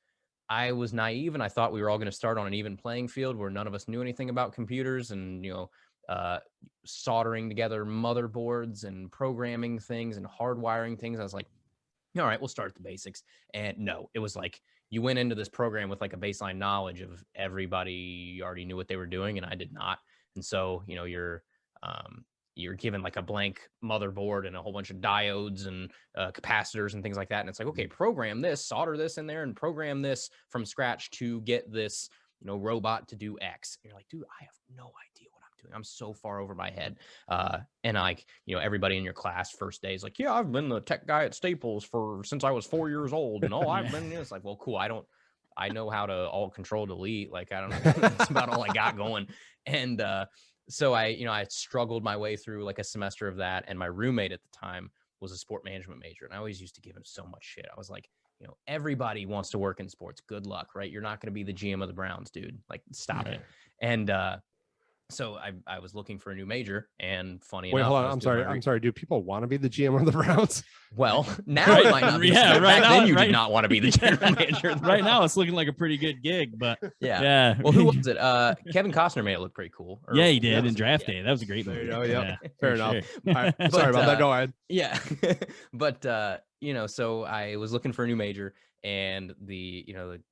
I was naive, and I thought we were all going to start on an even playing field where none of us knew anything about computers and, soldering together motherboards and programming things and hardwiring things. I was like, all right, we'll start at the basics. And no, it was like, you went into this program with like a baseline knowledge of everybody already knew what they were doing, and I did not. And so, you're given like a blank motherboard and a whole bunch of diodes and capacitors and things like that. And it's like, okay, program this, solder this in there, and program this from scratch to get this, robot to do X. And you're like, dude, I have no idea what I'm doing. I'm so far over my head. And like, everybody in your class first day is like, yeah, I've been the tech guy at Staples since I was 4 years old. And I've been this. Like, well, cool. I know how to alt control delete. Like, I don't know. That's about all I got going. And, so I struggled my way through like a semester of that. And my roommate at the time was a sport management major. And I always used to give him so much shit. I was like, everybody wants to work in sports. Good luck, right? You're not going to be the GM of the Browns, dude. Like, stop it. And so I was looking for a new major, and funny enough. Wait, hold on. I'm sorry. Do people want to be the GM of the Browns? Well, now it might not be. Yeah, right now, then you did not want to be the general manager. Right now, it's looking like a pretty good gig, but yeah. Well, who was it? Kevin Costner made it look pretty cool. Yeah, he did in Draft Day. That was a great movie. Yeah, fair enough. Sure. Right. Sorry about that. Go ahead. Yeah, but so I was looking for a new major. And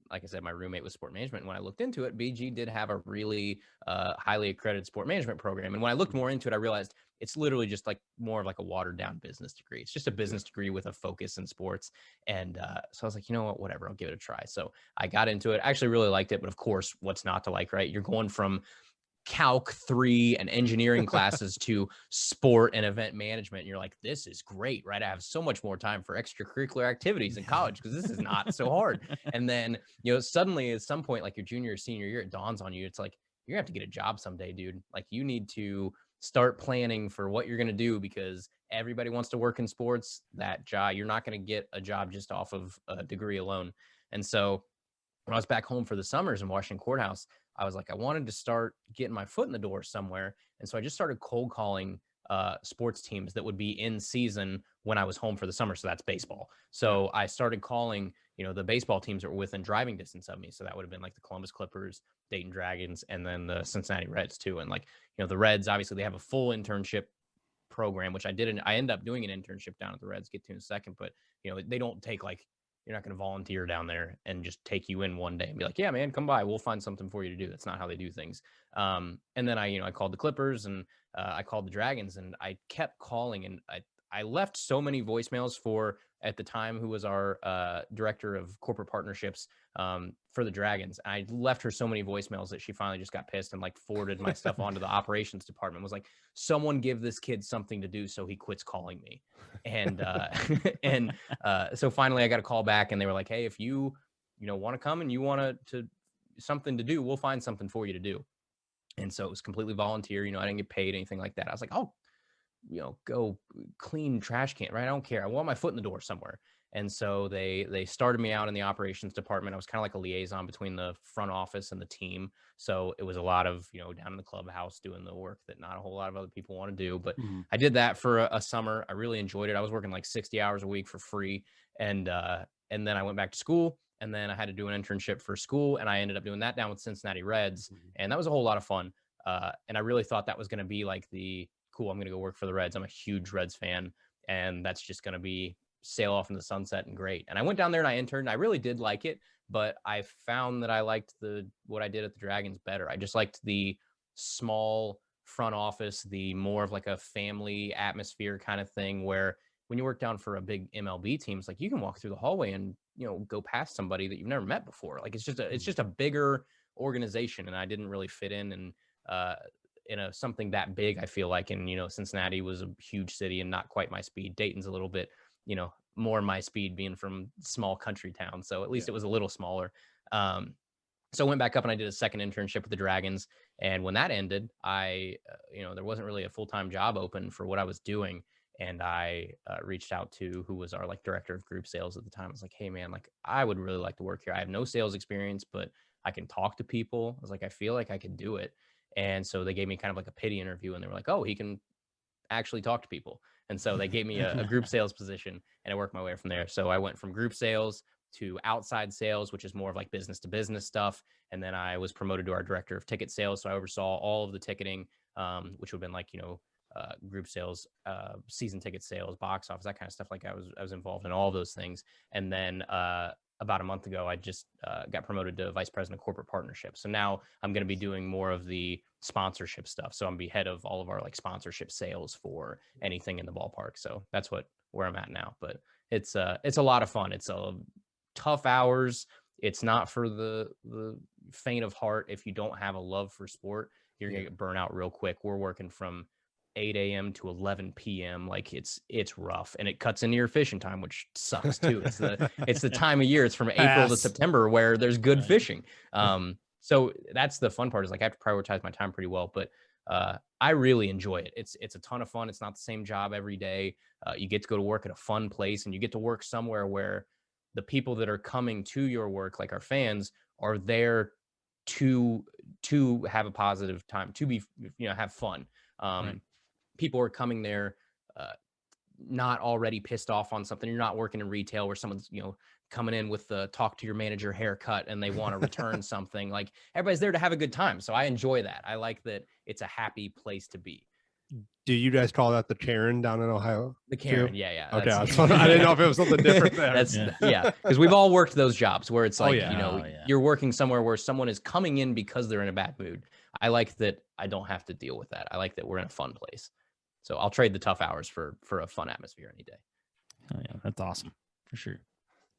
like I said, my roommate was sport management. And when I looked into it, BG did have a really highly accredited sport management program. And when I looked more into it, I realized it's literally just like more of like a watered down business degree. It's just a business degree with a focus in sports. And so I was like, you know what, whatever, I'll give it a try. So I got into it. I actually really liked it. But of course, what's not to like, right? You're going from Calc 3 and engineering classes to sport and event management. And you're like, this is great, right? I have so much more time for extracurricular activities in college because this is not so hard. And then, suddenly at some point, like your junior or senior year, it dawns on you. It's like, you're gonna have to get a job someday, dude. Like, you need to start planning for what you're going to do, because everybody wants to work in sports. That job, you're not going to get a job just off of a degree alone. And so when I was back home for the summers in Washington Courthouse, I was like, I wanted to start getting my foot in the door somewhere. And so I just started cold calling sports teams that would be in season when I was home for the summer. So that's baseball. So I started calling, the baseball teams that were within driving distance of me. So that would have been like the Columbus Clippers, Dayton Dragons, and then the Cincinnati Reds too. And like, the Reds, obviously they have a full internship program, which I didn't. I ended up doing an internship down at the Reds, get to in a second, but they don't take like, you're not going to volunteer down there and just take you in one day and be like, yeah, man, come by, we'll find something for you to do. That's not how they do things. And then I called the Clippers and I called the Dragons, and I kept calling, and I left so many voicemails for, at the time, who was our director of corporate partnerships for the Dragons. I left her so many voicemails that she finally just got pissed and like forwarded my stuff onto the operations department. Was like, someone give this kid something to do so he quits calling me. And so finally I got a call back, and they were like, hey, if you want to come and you want to something to do, we'll find something for you to do. And so it was completely volunteer. I didn't get paid, anything like that. I was like, oh, go clean trash can, right? I don't care. I want my foot in the door somewhere. And so they started me out in the operations department. I was kind of like a liaison between the front office and the team. So it was a lot of, down in the clubhouse doing the work that not a whole lot of other people want to do. But I did that for a summer. I really enjoyed it. I was working like 60 hours a week for free. And then I went back to school, and then I had to do an internship for school, and I ended up doing that down with Cincinnati Reds. And that was a whole lot of fun. And I really thought that was going to be like cool, I'm going to go work for the Reds. I'm a huge Reds fan, and that's just going to be sail off in the sunset and great. And I went down there and I interned. I really did like it, but I found that I liked what I did at the Dragons better. I just liked the small front office, the more of like a family atmosphere kind of thing, where when you work down for a big MLB team, it's like you can walk through the hallway and go past somebody that you've never met before. Like it's just a bigger organization, and I didn't really fit in in something that big. I feel like, and Cincinnati was a huge city and not quite my speed. Dayton's a little bit more my speed, being from small country town, so at least it was a little smaller. So I went back up and I did a second internship with the Dragons, and when that ended, I there wasn't really a full-time job open for what I was doing, and I reached out to who was our like director of group sales at the time. I was like, hey man, like I would really like to work here. I have no sales experience, but I can talk to people. I was like, I feel like I could do it. And so they gave me kind of like a pity interview, and they were like, oh, he can actually talk to people. And so they gave me a group sales position, and I worked my way from there. So I went from group sales to outside sales, which is more of like business to business stuff. And then I was promoted to our director of ticket sales. So I oversaw all of the ticketing, which would have been like, group sales, season ticket sales, box office, that kind of stuff. Like I was involved in all of those things. And then about a month ago, I just got promoted to vice president of corporate partnerships. So now I'm going to be doing more of the sponsorship stuff. So I'm be head of all of our like sponsorship sales for anything in the ballpark. So that's where I'm at now. But it's a lot of fun. It's a tough hours. It's not for the faint of heart. If you don't have a love for sport, you're gonna get burnt out real quick. We're working from 8 a.m. to 11 p.m. Like it's rough, and it cuts into your fishing time, which sucks too. It's the time of year. It's from April to September where there's good fishing. So that's the fun part, is like I have to prioritize my time pretty well, but I really enjoy it. It's a ton of fun. It's not the same job every day. You get to go to work at a fun place, and you get to work somewhere where the people that are coming to your work, like our fans, are there to have a positive time, to be, have fun. Right. People are coming there not already pissed off on something. You're not working in retail where someone's, coming in with the talk to your manager haircut and they want to return something. Like everybody's there to have a good time. So I enjoy that. I like that it's a happy place to be. Do you guys call that the Karen down in Ohio? The Karen, yeah. Okay, I didn't know if it was something different there. Because we've all worked those jobs where it's like, you're working somewhere where someone is coming in because they're in a bad mood. I like that I don't have to deal with that. I like that we're in a fun place. So I'll trade the tough hours for a fun atmosphere any day. Oh yeah, that's awesome for sure.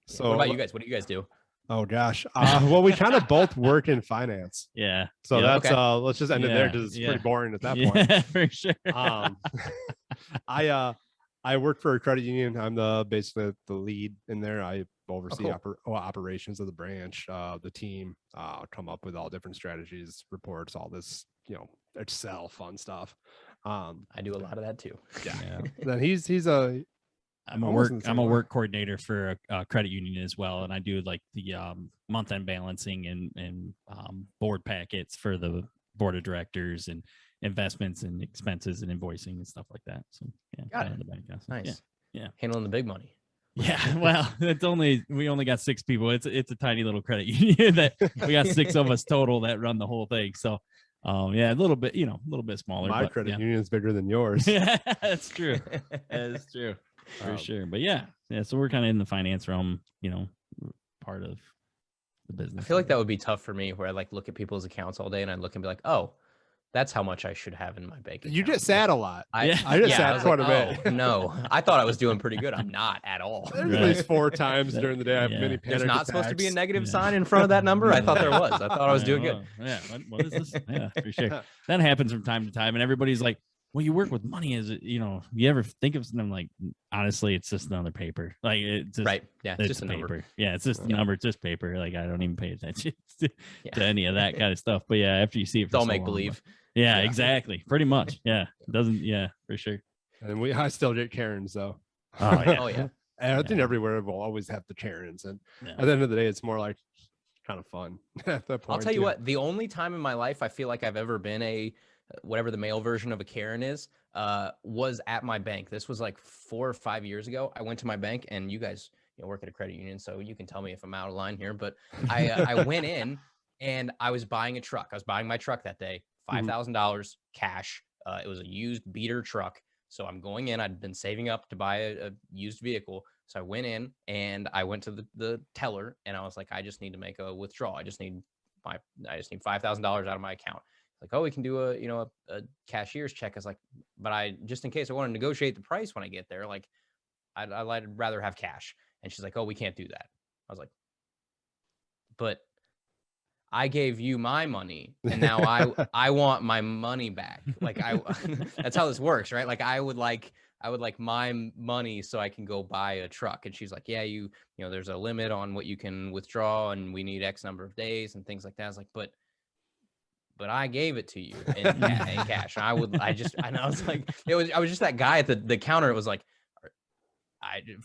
So what about you guys? What do you guys do? Oh gosh. Well, we kind of both work in finance. Yeah. So that's let's just end it there, because it's pretty boring at that point. Yeah, for sure. I work for a credit union. I'm basically the lead in there. I oversee operations of the branch, the team, come up with all different strategies, reports, all this, Excel fun stuff. I do a lot of that too. Yeah. Then I'm a work coordinator for a credit union as well, and I do like the month-end balancing and board packets for the board of directors and investments and expenses and invoicing and stuff like that. So got it. Nice. Yeah, handling the big money. Yeah, well, we only got 6 people. It's a tiny little credit union that we got 6 of us total that run the whole thing. So Yeah, a little bit, a little bit smaller. My but, credit yeah. union is bigger than yours. Yeah, that's true. That's true for sure. But yeah. So we're kind of in the finance realm, part of the business. I feel like that would be tough for me, where I like look at people's accounts all day and I look and be like, oh, that's how much I should have in my bank account. You get sad a lot. I Yeah. just sat was quite like, a bit. oh, no, I thought I was doing pretty good. I'm not at all. There's at least 4 times during the day I have Yeah. many panic There's not supposed to be a attacks. negative sign in front of that number. I thought there was. I thought I was doing good. Yeah. What is this? Yeah, for sure. That happens from time to time, and everybody's like, "Well, you work with money, is it? You ever think of something like, honestly, it's just another paper. Like it's just, Right. Yeah. It's just a paper. number. Yeah, it's just a number. It's just paper. Like I don't even pay attention to Yeah. any of that kind of stuff. But yeah, after you see it, It's all make believe. Yeah, Yeah. exactly. Pretty much. Yeah, it doesn't. Yeah, for sure. And I still get Karens though. Oh yeah. Oh yeah. And I think Yeah. everywhere we'll always have the Karens, and Yeah. at the end of the day, it's more like kind of fun. At that point, I'll tell you too. what, the only time in my life I feel like I've ever been a whatever the male version of a Karen is, was at my bank. This was like 4 or 5 years ago. I went to my bank, and you guys work at a credit union, so you can tell me if I'm out of line here, but I went in and I was buying a truck. I was buying my truck that day, $5,000 cash. It was a used beater truck. So I'm going in. I'd been saving up to buy a used vehicle. So I went in and I went to the teller, and I was like, I just need to make a withdrawal. I just need $5,000 out of my account. Like, oh, we can do a cashier's check. I was like, but just in case I want to negotiate the price when I get there, like I'd rather have cash. And she's like, oh, we can't do that. I was like, but I gave you my money, and now I want my money back. Like that's how this works, right? Like I would like my money so I can go buy a truck. And she's like, yeah, there's a limit on what you can withdraw, and we need X number of days and things like that. I was like, but I gave it to you in cash. And I was like, I was just that guy at the counter. It was like,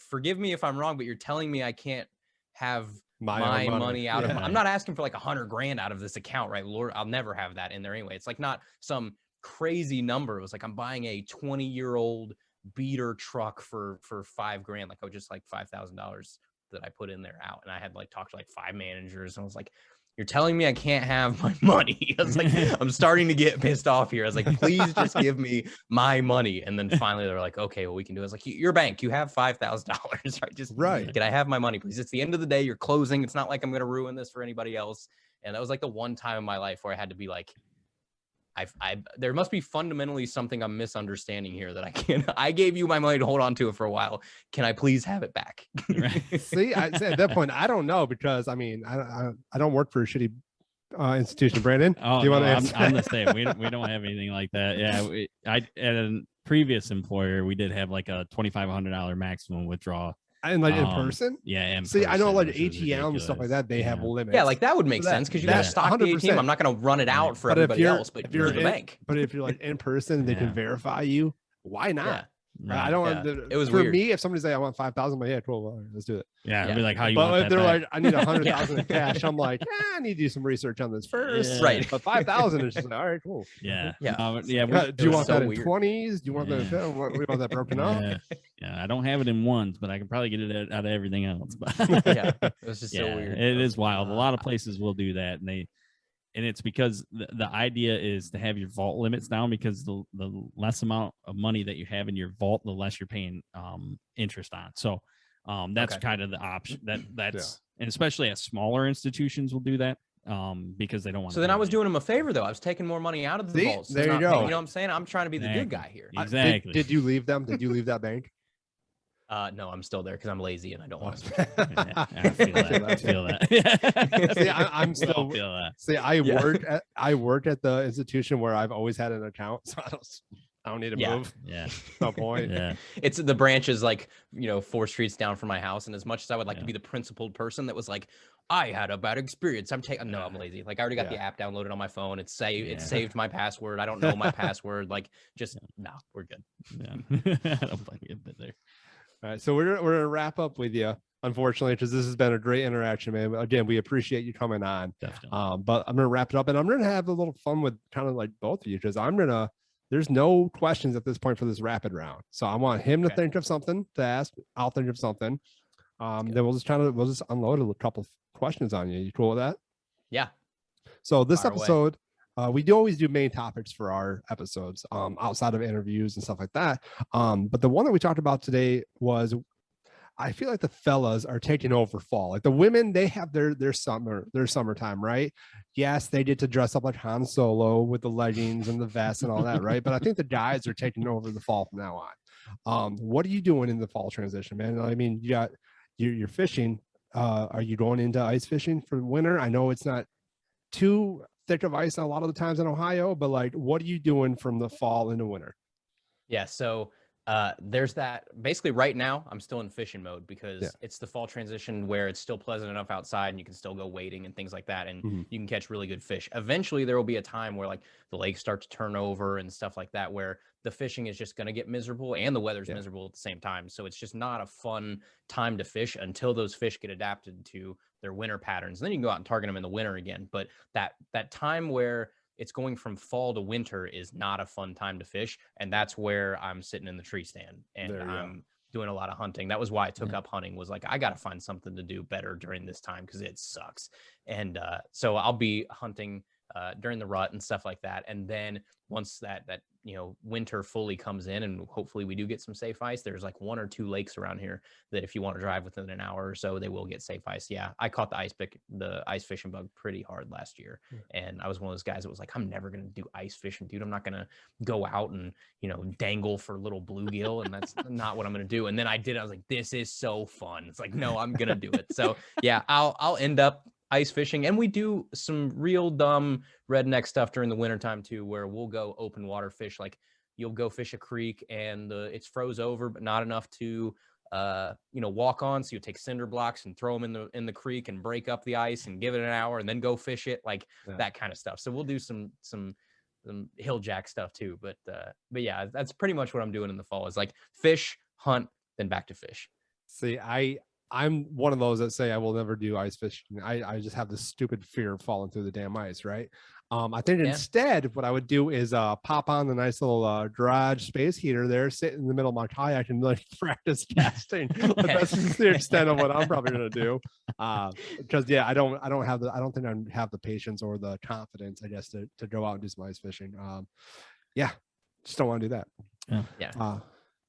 forgive me if I'm wrong, but you're telling me I can't have my money out of I'm not asking for like $100,000 out of this account, right? Lord, I'll never have that in there anyway. It's like not some crazy number. It was like I'm buying a 20-year-old beater truck for $5,000. Like I was just like $5,000 that I put in there out, and I had like talked to like 5 managers, and I was like, you're telling me I can't have my money. I was like, I'm starting to get pissed off here. I was like, please just give me my money. And then finally they're like, okay, well, we can do it. I was like, your bank, you have $5,000, right? Just can I have my money, please? It's the end of the day. You're closing. It's not like I'm going to ruin this for anybody else. And that was like the one time in my life where I had to be like, there must be fundamentally something I'm misunderstanding here that I gave you my money to hold on to it for a while. Can I please have it back? See, at that point, I don't know, because I mean, I don't work for a shitty institution. Brandon, oh, do you want to answer? I'm the same. We don't have anything like that. Yeah, at a previous employer, we did have like a $2,500 maximum withdrawal. And like in person? Yeah. See, I know like ATM and stuff like that, they have limits. Yeah, like that would make sense, because you got to stock the ATM. I'm not going to run it out for everybody else, but you're the bank. But if you're like in person, they can verify you. Why not? I don't want it was for weird. me, if somebody say I want 5,000, but yeah, cool, well, let's do it. Yeah, I'd be like, how you but want if that they're back? like, I need 100,000 in cash, I'm like, I need to do some research on this first. Right. But 5,000 is just like, all right, cool. Yeah. Do you want so that in weird. 20s? Do you want that? We want that broken up? Yeah, I don't have it in ones, but I can probably get it out of everything else. But yeah, it was just so weird. It is wild. A lot of places will do that, and it's because the idea is to have your vault limits down, because the less amount of money that you have in your vault, the less you're paying interest on. So that's kind of the option that's and especially at smaller institutions will do that because they don't want. So then I was doing them a favor though. I was taking more money out of the vaults. There you go. You know what I'm saying? I'm trying to be the good guy here. Exactly. Did you leave them? Did you leave that bank? No, I'm still there because I'm lazy and I don't want to. I feel that. See, I'm still. Feel that. See, I worked at the institution where I've always had an account, so I don't need to move. Yeah. No point. Yeah. It's the branch is like 4 streets down from my house, and as much as I would like to be the principled person that was like, I had a bad experience, I'm lazy. Like I already got the app downloaded on my phone. It's saved my password. I don't know my password. Like just we're good. Yeah. I don't blame you a bit there. All right, so we're gonna wrap up with you, unfortunately, because this has been a great interaction, man. Again, we appreciate you coming on. Definitely. But I'm gonna wrap it up, and I'm gonna have a little fun with kind of like both of you, because there's no questions at this point for this rapid round. So I want him to think of something to ask. I'll think of something. Then we'll just unload a couple of questions on you. You cool with that? Yeah. So this Fire away. episode, we do always do main topics for our episodes, outside of interviews and stuff like that. But the one that we talked about today was, I feel like the fellas are taking over fall. Like the women, they have their summertime, right? Yes, they get to dress up like Han Solo with the leggings and the vest and all that, right? But I think the guys are taking over the fall from now on. What are you doing in the fall transition, man? I mean, you're fishing. Are you going into ice fishing for winter? I know it's not too thick of ice a lot of the times in Ohio, but like, what are you doing from the fall into winter? Yeah, so there's that. Basically, right now, I'm still in fishing mode because it's the fall transition where it's still pleasant enough outside and you can still go wading and things like that. And you can catch really good fish. Eventually, there will be a time where like the lake starts to turn over and stuff like that, where the fishing is just going to get miserable and the weather's miserable at the same time. So it's just not a fun time to fish until those fish get adapted to their winter patterns. And then you can go out and target them in the winter again. But that time where it's going from fall to winter is not a fun time to fish. And that's where I'm sitting in the tree stand and I'm doing a lot of hunting. That was why I took up hunting, was like, I got to find something to do better during this time because it sucks. And so I'll be hunting during the rut and stuff like that. And then once that winter fully comes in and hopefully we do get some safe ice, there's like 1 or 2 lakes around here that if you want to drive within an hour or so, they will get safe ice. Yeah, I caught the ice fishing bug pretty hard last year. And I was one of those guys that was like, I'm never going to do ice fishing, dude. I'm not going to go out and, dangle for little bluegill. And that's not what I'm going to do. And then I did. I was like, this is so fun. It's like, no, I'm going to do it. So yeah, I'll end up ice fishing, and we do some real dumb redneck stuff during the wintertime too, where we'll go open water fish. Like you'll go fish a creek and it's froze over, but not enough to walk on. So you take cinder blocks and throw them in the creek and break up the ice and give it an hour and then go fish it, like that kind of stuff. So we'll do some hill jack stuff too. But yeah, that's pretty much what I'm doing in the fall, is like fish, hunt, then back to fish. See, I'm one of those that say I will never do ice fishing. I just have this stupid fear of falling through the damn ice, right? I think instead what I would do is pop on the nice little garage space heater there, sit in the middle of my kayak and like practice casting. That's the extent of what I'm probably gonna do. Because I don't think I have the patience or the confidence, I guess, to go out and do some ice fishing. Just don't want to do that.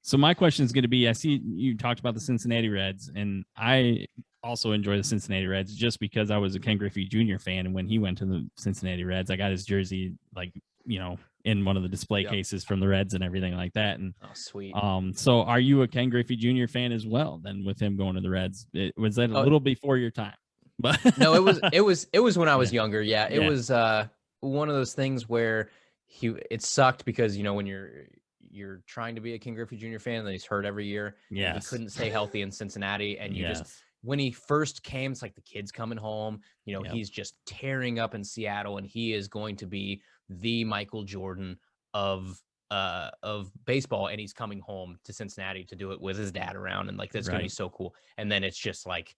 So my question is going to be, I see you talked about the Cincinnati Reds, and I also enjoy the Cincinnati Reds just because I was a Ken Griffey Jr. fan. And when he went to the Cincinnati Reds, I got his jersey, like, in one of the display cases from the Reds and everything like that. And sweet. So are you a Ken Griffey Jr. fan as well? Then with him going to the Reds, was that a little before your time? But no, it was when I was younger. Yeah, it was one of those things where it sucked because when you're trying to be a Ken Griffey Jr. fan, and he's hurt every year. Yeah, he couldn't stay healthy in Cincinnati, and when he first came, it's like the kid's coming home. He's just tearing up in Seattle, and he is going to be the Michael Jordan of baseball, and he's coming home to Cincinnati to do it with his dad around, and like that's gonna be so cool. And then it's just like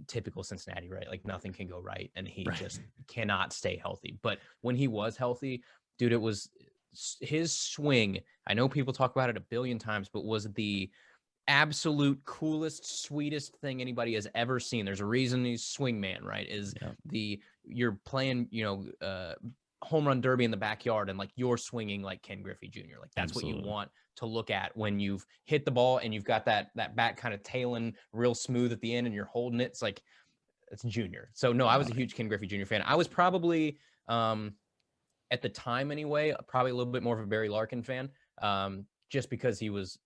typical Cincinnati, right? Like nothing can go right, and he just cannot stay healthy. But when he was healthy, dude, it was his swing. I know people talk about it a billion times, but was the absolute coolest, sweetest thing anybody has ever seen. There's a reason he's swing man, right? You're playing, home run derby in the backyard, and like you're swinging like Ken Griffey Jr. Like that's what you want to look at when you've hit the ball and you've got that bat kind of tailing real smooth at the end and you're holding it. It's like it's Junior. So no, I was a huge Ken Griffey Jr. fan. I was probably at the time anyway, probably a little bit more of a Barry Larkin fan, just because he was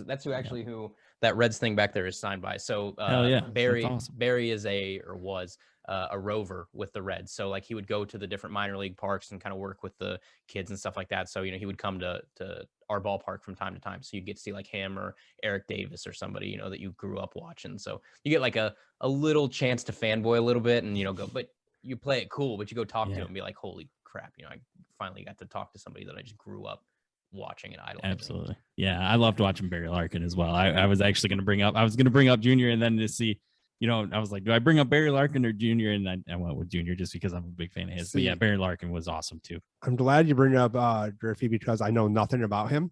that's who that Reds thing back there is signed by. So Barry was a rover with the Reds. So like he would go to the different minor league parks and kind of work with the kids and stuff like that. So, he would come to our ballpark from time to time. So you get to see like him or Eric Davis or somebody, that you grew up watching. So you get like a little chance to fanboy a little bit and, go, but you play it cool, but you go talk to him and be like, holy crap, I finally got to talk to somebody that I just grew up watching and idolizing. Absolutely. Yeah, I loved watching Barry Larkin as well. I was actually going to bring up Junior, and then to see, I was like, do I bring up Barry Larkin or Junior? And I went with Junior just because I'm a big fan of his. But yeah, Barry Larkin was awesome too. I'm glad you bring up Griffey because I know nothing about him,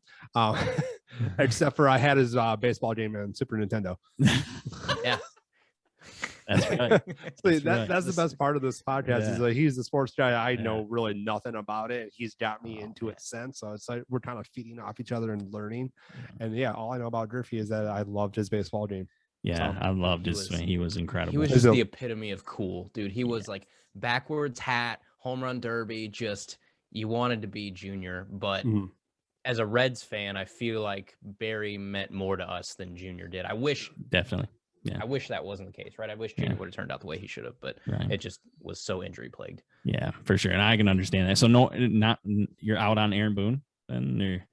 except for I had his baseball game on Super Nintendo. Yeah. That's right. See, That's right. that's the best part of this podcast is Yeah. like he's the sports guy. I Yeah. know really nothing about it. He's got me Oh, into man. it since. So it's like we're kind of feeding off each other and learning. Yeah. And yeah, all I know about Griffey is that I loved his baseball game. Yeah, I loved He his was- swing. He was incredible. He was He's just a- the epitome of cool, dude. He was like backwards hat, home run derby. Just you wanted to be Junior, but Mhm. as a Reds fan, I feel like Barry meant more to us than Junior did. I wish Definitely. I wish that wasn't the case, right? I wish Junior would have turned out the way he should have, but Right. it just was so injury plagued. Yeah, for sure. And I can understand that. So no, not you're out on Aaron Boone. Then you're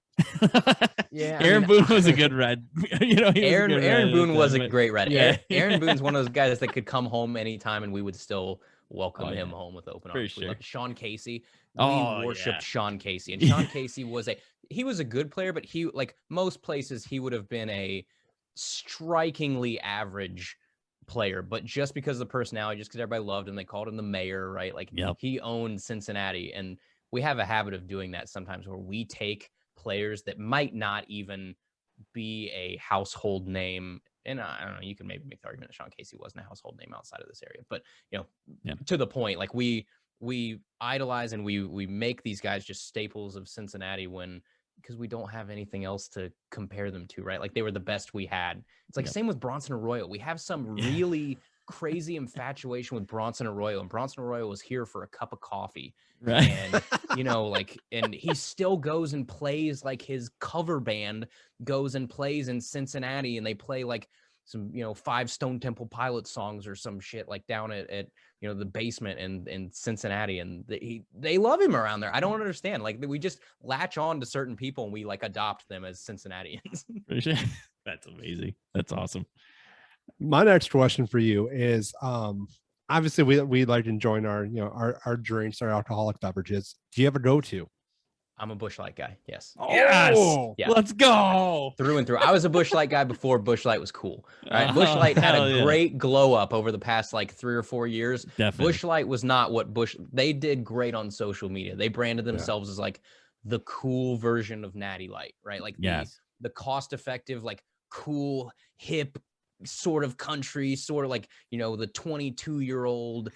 Yeah, I Aaron mean, Boone was a good Red. You know, he was a Aaron good Red Aaron at Boone the was time, a but- great Red. Yeah. Aaron Boone's one of those guys that could come home anytime and we would still welcome Oh, him yeah. home with open For arms. We sure. loved Sean Casey. We Oh, worshipped yeah. Sean Casey. And Sean Casey was a good player, but he, like most places, he would have been a strikingly average player. But just because of the personality, just because everybody loved him, they called him the mayor, right? Like Yep. he owned Cincinnati. And we have a habit of doing that sometimes where we take players that might not even be a household name. And I don't know, you can maybe make the argument that Sean Casey wasn't a household name outside of this area, but Yeah. to the point, like we idolize and we make these guys just staples of Cincinnati because we don't have anything else to compare them to, right? Like they were the best we had. It's like Yep. same with Bronson Arroyo. We have some really crazy infatuation with Bronson Arroyo, and Bronson Arroyo was here for a cup of coffee. Right. And and he still goes and plays, like his cover band goes and plays in Cincinnati, and they play like some 5 Stone Temple Pilots songs or some shit like down at the basement in Cincinnati, and they love him around there. I don't understand, like we just latch on to certain people and we like adopt them as Cincinnatians. For sure. That's amazing. That's awesome. My next question for you is obviously we like enjoying our our drinks, our alcoholic beverages. Do you ever go to? I'm a Busch Light guy. Yes. Yes. Yeah. Let's go. Through and through. I was a Busch Light guy before Busch Light was cool. Right. Busch Light had hell a yeah. great glow up over the past like 3 or 4 years. Definitely. Busch Light was not what they did great on social media. They branded themselves as like the cool version of Natty Light, right? Like Yes. the cost effective, like cool, hip, sort of country, sort of like, the 22-year-old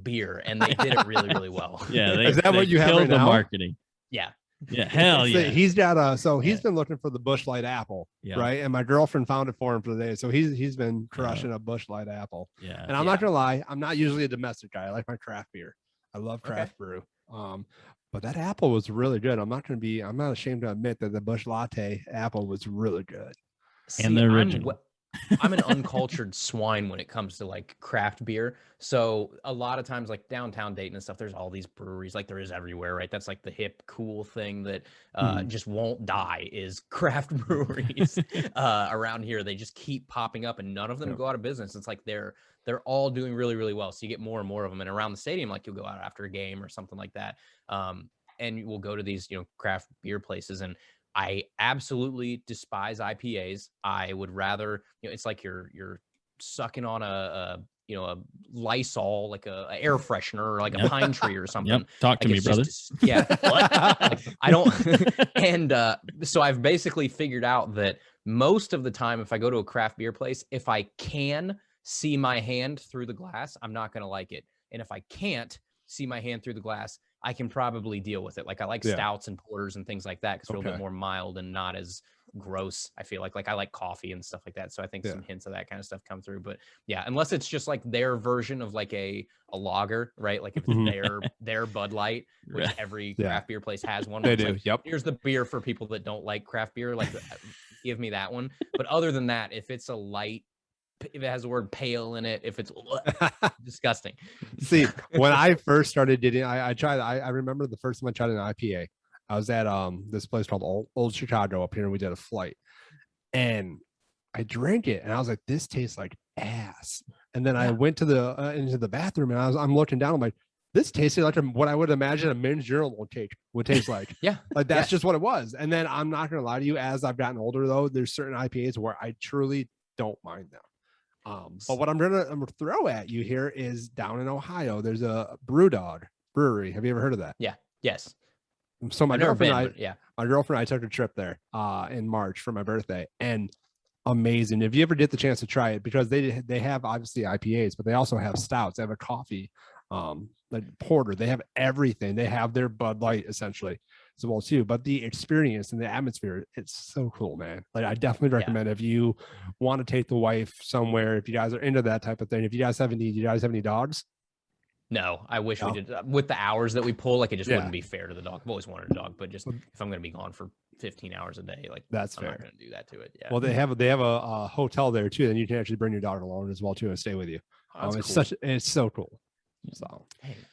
beer. And they did it really, really well. Yeah. Is that what you have killed right the now? marketing. Yeah. Yeah. Hell So yeah. he's got he's Yeah. been looking for the Busch Light apple, Yeah. right? And my girlfriend found it for him for the day. So he's been crushing a Busch Light apple. Yeah. And I'm not gonna lie, I'm not usually a domestic guy. I like my craft beer. I love craft brew. But that apple was really good. I'm not ashamed to admit that the Busch Latte apple was really good. And the original. I'm an uncultured swine when it comes to like craft beer. So a lot of times like downtown Dayton and stuff, there's all these breweries like there is everywhere, right? That's like the hip, cool thing that just won't die is craft breweries around here. They just keep popping up and none of them go out of business. It's like they're all doing really, really well. So you get more and more of them. And around the stadium, like you'll go out after a game or something like that. And we'll go to these, craft beer places. And I absolutely despise IPAs. I would rather, it's like you're sucking on a Lysol, like a air freshener or like a pine tree or something. Yep. Talk to Like, me, it's brother. Yeah. What? Like, I don't. And so I've basically figured out that most of the time, if I go to a craft beer place, if I can see my hand through the glass, I'm not going to like it. And if I can't see my hand through the glass, I can probably deal with it. Like I like stouts and porters and things like that because they're a little bit more mild and not as gross. I feel like I like coffee and stuff like that. So I think some hints of that kind of stuff come through. But yeah, unless it's just like their version of like a lager, right? Like if it's their Bud Light, which every craft beer place has one. They do. Like, yep. Here's the beer for people that don't like craft beer. Like give me that one. But other than that, if it's a light, if it has the word pale in it, if it's disgusting. See, when I first started dating, I tried. I remember the first time I tried an IPA. I was at this place called Old Chicago up here, and we did a flight. And I drank it, and I was like, "This tastes like ass." And then I went to the into the bathroom, and I'm looking down. I'm like, "This tasted like what I would imagine a men's urinal would taste like." Yeah, like that's just what it was. And then I'm not gonna lie to you, as I've gotten older, though, there's certain IPAs where I truly don't mind them. But what I'm gonna throw at you here is down in Ohio, there's a Brewdog brewery. Have you ever heard of that? Yeah. Yes. So my I've never girlfriend been, and I took a trip there in March for my birthday, and amazing. If you ever get the chance to try it, because they have obviously IPAs, but they also have stouts. They have a coffee, like porter. They have everything. They have their Bud Light essentially as well too. But the experience and the atmosphere, it's so cool, man. Like I definitely recommend if you want to take the wife somewhere, if you guys are into that type of thing. If you guys have any dogs? No, I wish we did. With the hours that we pull, like it just wouldn't be fair to the dog. I've always wanted a dog, but just if I'm going to be gone for 15 hours a day, like that's I'm fair. not going to do that to it. Yeah. Well, they have a hotel there too, and you can actually bring your dog along as well too and stay with you. It's so cool.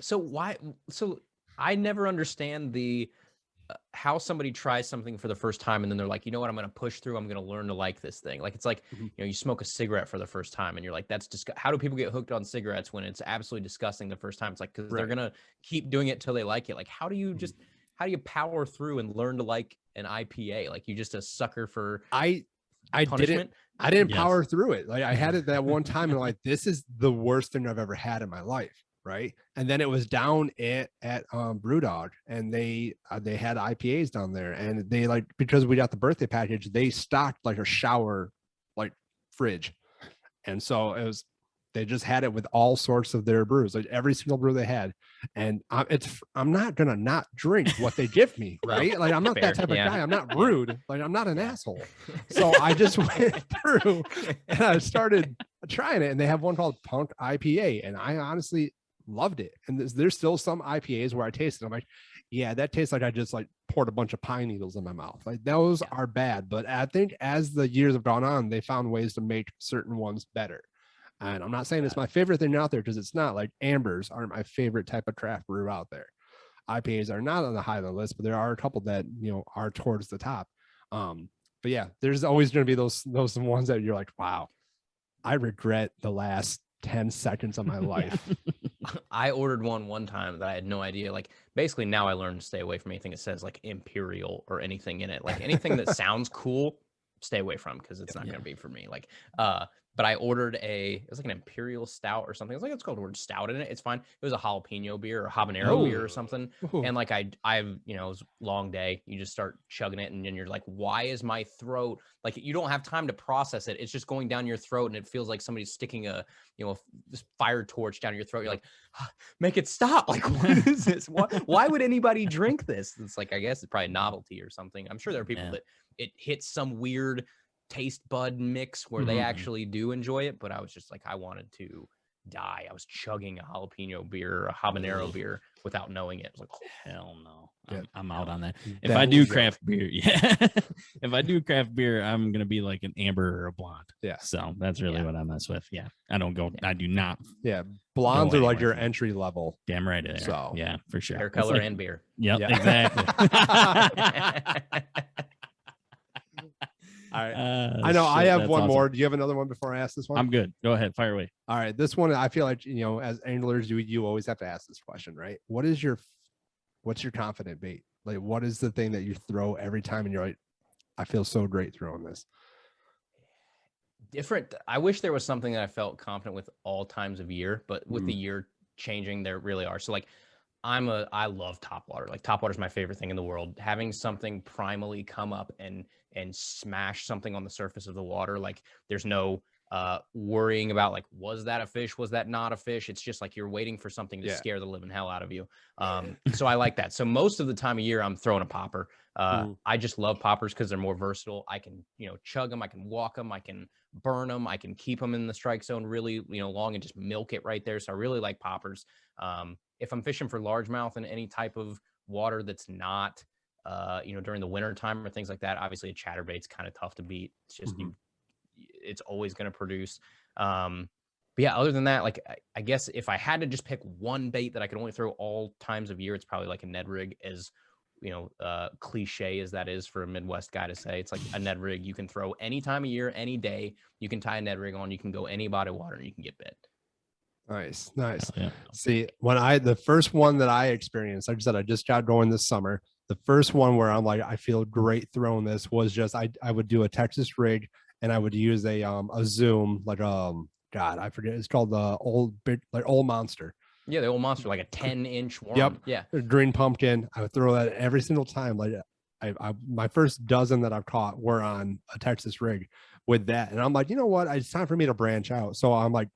So why? So I never understand the how somebody tries something for the first time and then they're like, you know what, I'm going to push through. I'm going to learn to like this thing. Like it's like, you know, you smoke a cigarette for the first time and you're like, that's just how do people get hooked on cigarettes when it's absolutely disgusting the first time? It's like, because they're going to keep doing it till they like it. Like, how do you power through and learn to like an IPA? Like you just a sucker for punishment? I didn't power through it. Like I had it that one time and like, this is the worst thing I've ever had in my life. Right. And then it was down at Brewdog and they had IPAs down there and they like, because we got the birthday package, they stocked like a shower, like fridge. And so they just had it with all sorts of their brews, like every single brew they had. And I'm not going to not drink what they give me. Right. Like I'm not that type of guy. I'm not rude. Like I'm not an asshole. So I just went through and I started trying it and they have one called Punk IPA. And I honestly loved it. And there's still some IPAs where I taste it. I'm like, yeah, that tastes like I just like poured a bunch of pine needles in my mouth. Like those are bad. But I think as the years have gone on, they found ways to make certain ones better. And I'm not saying it's my favorite thing out there because it's not. Like ambers aren't my favorite type of craft brew out there. IPAs are not on the high of the list, but there are a couple that, you know, are towards the top. But yeah, there's always going to be those ones that you're like, wow, I regret the last 10 seconds of my life. I ordered one time that I had no idea. Like basically now I learned to stay away from anything that says like Imperial or anything in it. Like anything that sounds cool, stay away from because it's not going to be for me. Like, but I ordered it was like an Imperial Stout or something. It's called the word stout in it. It's fine. It was a jalapeno beer or habanero beer or something. And like I've, you know, it was a long day. You just start chugging it and then you're like, why is my throat, like you don't have time to process it. It's just going down your throat and it feels like somebody's sticking a, you know, this fire torch down your throat. You're like, make it stop. Like, what is this? Why would anybody drink this? It's like, I guess it's probably novelty or something. I'm sure there are people that it hits some weird taste bud mix where they actually do enjoy it, but I was just like, I wanted to die. I was chugging a jalapeno beer, a habanero beer without knowing it. I was like, oh, hell no. I'm out on that. If I do craft beer, if I do craft beer, I'm gonna be like an amber or a blonde. Yeah. So that's really what I mess with. Yeah. I don't go. I do not. Yeah. Blondes are like your entry level. Damn right. There. So yeah, for sure. Hair color and beer. Yep. Exactly. All right. I know I have one more. Do you have another one before I ask this one? I'm good. Go ahead. Fire away. All right. This one, I feel like, you know, as anglers, you always have to ask this question, right? What's your confident bait? Like, what is the thing that you throw every time and you're like, I feel so great throwing this? Different. I wish there was something that I felt confident with all times of year, but with the year changing, there really are. So like, I love topwater. Like topwater is my favorite thing in the world. Having something primally come up and smash something on the surface of the water. Like there's no worrying about like, was that a fish? Was that not a fish? It's just like you're waiting for something to scare the living hell out of you. So I like that. So most of the time of year, I'm throwing a popper. I just love poppers because they're more versatile. I can, you know, chug them. I can walk them. I can burn them. I can keep them in the strike zone really, you know, long and just milk it right there. So I really like poppers. If I'm fishing for largemouth in any type of water that's not, you know, during the winter time or things like that, obviously a chatterbait's kind of tough to beat. It's just, it's always going to produce. But yeah, other than that, like, I guess if I had to just pick one bait that I could only throw all times of year, it's probably like a Ned rig, as, you know, cliche as that is for a Midwest guy to say. It's like a Ned rig you can throw any time of year, any day. You can tie a Ned rig on, you can go any body of water and you can get bit. Nice. See, the first one that I experienced, like I said, I just got going this summer. The first one where I'm like, I feel great throwing this was just, I would do a Texas rig and I would use a Zoom, like, God, I forget. It's called the old monster. Yeah. The old monster, like a 10-inch worm. Yep. Yeah. Green pumpkin. I would throw that every single time. Like my first dozen that I've caught were on a Texas rig, with that. And I'm like, you know what? It's time for me to branch out. So I'm like,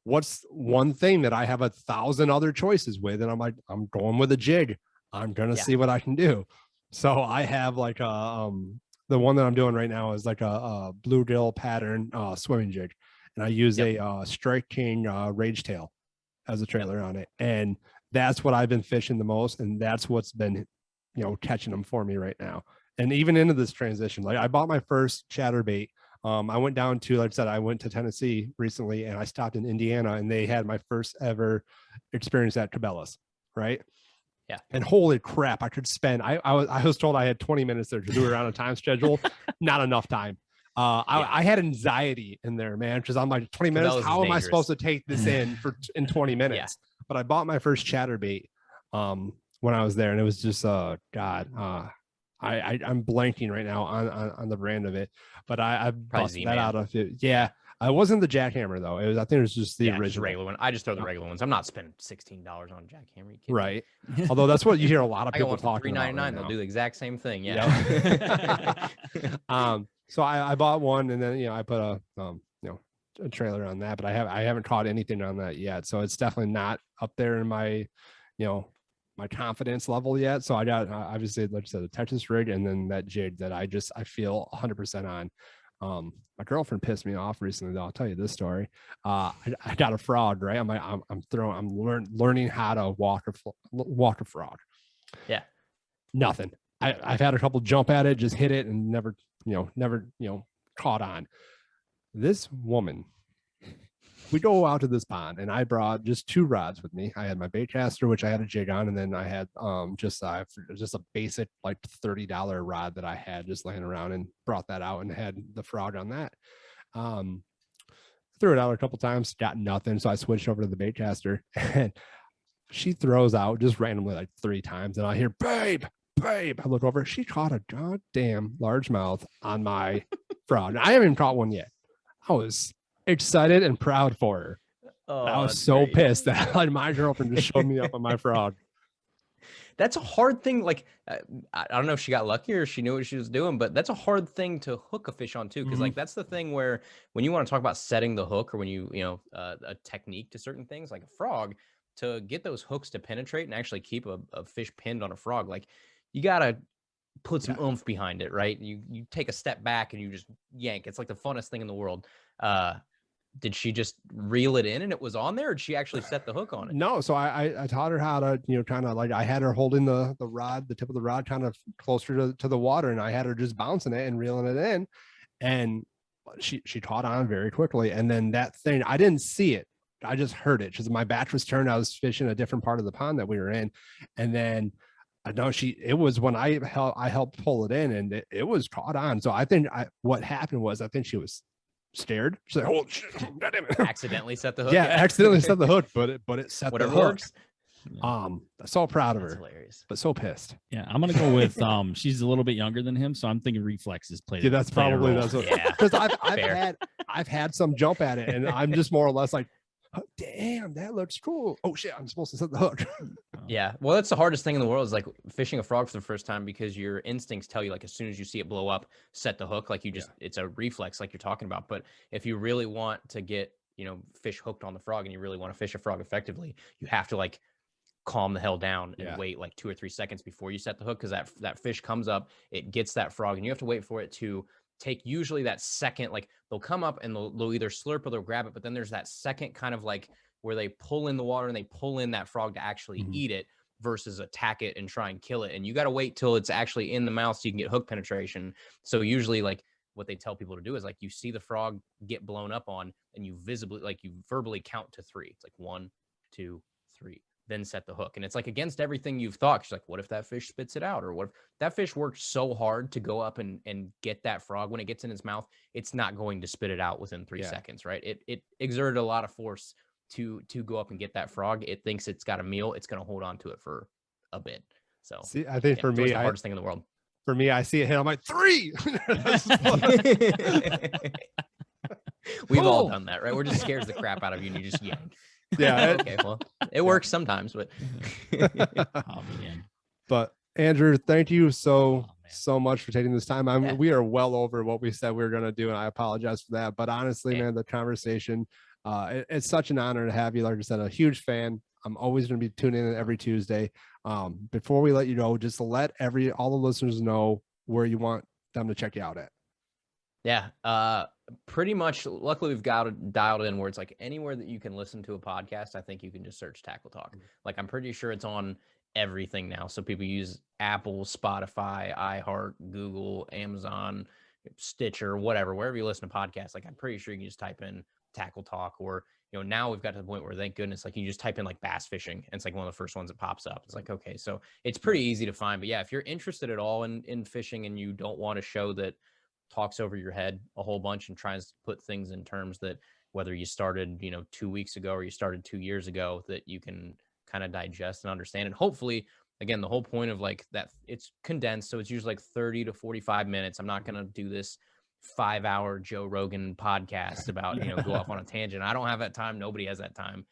what's one thing that I have 1,000 other choices with? And I'm like, I'm going with a jig. I'm gonna see what I can do. So I have like the one that I'm doing right now is like a bluegill pattern swimming jig, and I use a Strike King Rage Tail as a trailer on it, and that's what I've been fishing the most, and that's what's been, catching them for me right now. And even into this transition, like I bought my first chatterbait. I went down to, like I said, I went to Tennessee recently, and I stopped in Indiana, and they had my first ever experience at Cabela's, right? Yeah. And holy crap, I could spend. I was told I had 20 minutes there to do it on a time schedule, not enough time. I had anxiety in there, man, because I'm like 20 minutes. Cabela's How am I dangerous. supposed to take this in 20 minutes? But I bought my first chatterbait when I was there, and it was just God. I'm blanking right now on the brand of it, but I busted that out of it. Yeah. I wasn't the jackhammer though. I think it was just the original. Just regular one. I just throw the regular ones. I'm not spending $16 on a jackhammer. Right. Although that's what you hear a lot of people talking about. $3.99. They'll do the exact same thing. Yeah. So I bought one, and then I put a trailer on that, but I haven't caught anything on that yet. So it's definitely not up there in my my confidence level yet. So I got obviously, like I said, the Texas rig, and then that jig that I feel 100% on. My girlfriend pissed me off recently, though. I'll tell you this story. I got a frog, right? I'm learning how to walk a frog. Yeah. Nothing. I've had a couple jump at it, just hit it, and never caught on. This woman, we go out to this pond, and I brought just 2 rods with me. I had my bait caster, which I had a jig on, and then I had just a basic like $30 rod that I had just laying around, and brought that out and had the frog on that. Threw it out a couple times, got nothing, so I switched over to the bait caster, and she throws out just randomly like 3 times, and I hear babe. I look over, she caught a goddamn largemouth on my frog. I haven't even caught one yet. I was excited and proud for her. I was so pissed that like my girlfriend just showed me up on my frog. That's a hard thing. Like, I don't know if she got lucky or she knew what she was doing, but that's a hard thing to hook a fish on too. Cause like, that's the thing where when you want to talk about setting the hook, or when a technique to certain things like a frog, to get those hooks to penetrate and actually keep a fish pinned on a frog, like you got to put some oomph behind it, right? You take a step back and you just yank. It's like the funnest thing in the world. Did she just reel it in and it was on there, or did she actually set the hook on it? No. So I taught her how to, kind of like, I had her holding the rod, the tip of the rod kind of closer to the water, and I had her just bouncing it and reeling it in, and she caught on very quickly. And then that thing, I didn't see it. I just heard it because my back was turned. I was fishing a different part of the pond that we were in. And then I know it was when I helped pull it in, and it was caught on. So I think what happened was, I think she was scared. She's like, "Oh shit, God damn it!" Accidentally set the hook. Yeah, accidentally set the hook, but it set whatever the hook. Works. So proud of her. Hilarious. But so pissed. Yeah, I'm gonna go with she's a little bit younger than him, so I'm thinking reflexes play. Yeah, that's probably role. because I've had some jump at it, and I'm just more or less like, oh, damn, that looks cool. Oh shit, I'm supposed to set the hook. Yeah, well, that's the hardest thing in the world, is like fishing a frog for the first time, because your instincts tell you, like, as soon as you see it blow up, set the hook. Like, it's a reflex, like you're talking about. But if you really want to get fish hooked on the frog, and you really want to fish a frog effectively, you have to like calm the hell down and wait like 2 or 3 seconds before you set the hook, because that fish comes up, it gets that frog, and you have to wait for it to take usually that second. Like, they'll come up and they'll either slurp or they'll grab it, but then there's that second kind of like where they pull in the water and they pull in that frog to actually eat it, versus attack it and try and kill it. And you got to wait till it's actually in the mouth so you can get hook penetration. So usually, like, what they tell people to do is, like, you see the frog get blown up on, and you verbally count to 3. It's like 1, 2, 3, then set the hook. And it's like against everything you've thought. She's like, what if that fish spits it out? Or what if that fish worked so hard to go up and get that frog? When it gets in its mouth, it's not going to spit it out within 3 seconds, right? It exerted a lot of force to go up and get that frog. It thinks it's got a meal. It's going to hold on to it for a bit. So see, I think for me, the hardest thing in the world. For me, I see it hit, I'm like, 3. We've all done that, right? We're just scares the crap out of you, and you just yank. Yeah. Okay, well, it works sometimes, but Oh man. But Andrew, thank you so so much for taking this time. We are well over what we said we were going to do, and I apologize for that. But honestly, man, the conversation, it's such an honor to have you. Like I said, a huge fan. I'm always going to be tuning in every Tuesday. Before we let you go, just let all the listeners know where you want them to check you out at. Yeah. Pretty much, luckily we've got it dialed in where it's like anywhere that you can listen to a podcast, I think you can just search Tackle Talk. Like, I'm pretty sure it's on everything now. So people use Apple, Spotify, iHeart, Google, Amazon, Stitcher, whatever, wherever you listen to podcasts. Like, I'm pretty sure you can just type in Tackle Talk, or, now we've got to the point where, thank goodness, like, you just type in like bass fishing, and it's like one of the first ones that pops up. It's like, okay, so it's pretty easy to find. But yeah, if you're interested at all in fishing and you don't want a show that talks over your head a whole bunch and tries to put things in terms that, whether you started 2 weeks ago or you started 2 years ago, that you can kind of digest and understand. And hopefully, again, the whole point of like that, it's condensed, so it's usually like 30 to 45 minutes. I'm not going to do this 5-hour Joe Rogan podcast about go off on a tangent. I don't have that time. Nobody has that time.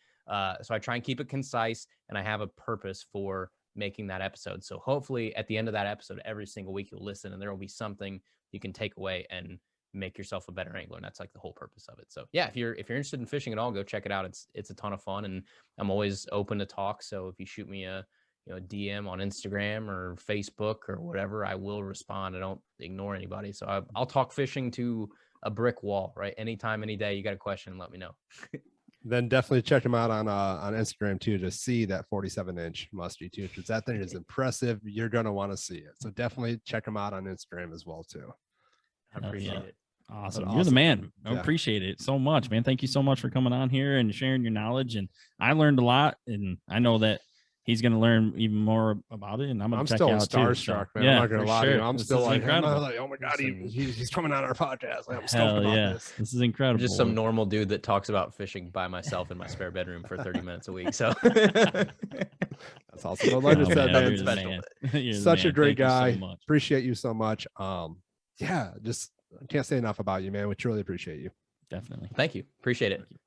So I try and keep it concise, and I have a purpose for making that episode. So hopefully at the end of that episode, every single week you'll listen, and there will be something you can take away and make yourself a better angler. And that's like the whole purpose of it. So yeah, if you're interested in fishing at all, go check it out. It's a ton of fun, and I'm always open to talk. So if you shoot me a DM on Instagram or Facebook or whatever, I will respond. I don't ignore anybody. So I'll talk fishing to a brick wall, right? Anytime, any day you got a question, let me know. Then definitely check him out on Instagram too, to see that 47-inch musky too, because that thing is impressive. You're going to want to see it. So definitely check him out on Instagram as well too. I appreciate it. Awesome. You're the man. I appreciate it so much, man. Thank you so much for coming on here and sharing your knowledge. And I learned a lot, and I know that he's going to learn even more about it. And I'm going to check still out starstruck, too. man. Yeah, I'm not going to lie to you. I'm this still like, incredible. oh my God, he's coming on our podcast. Like, I'm stoked Hell about yeah. this. This is incredible. I'm just some normal dude that talks about fishing by myself in my spare bedroom for 30 minutes a week. So that's awesome. Well, like I said, man, man, special. Such a great guy. So appreciate you so much. Yeah, just can't say enough about you, man. We truly appreciate you. Definitely. Thank you. Appreciate it.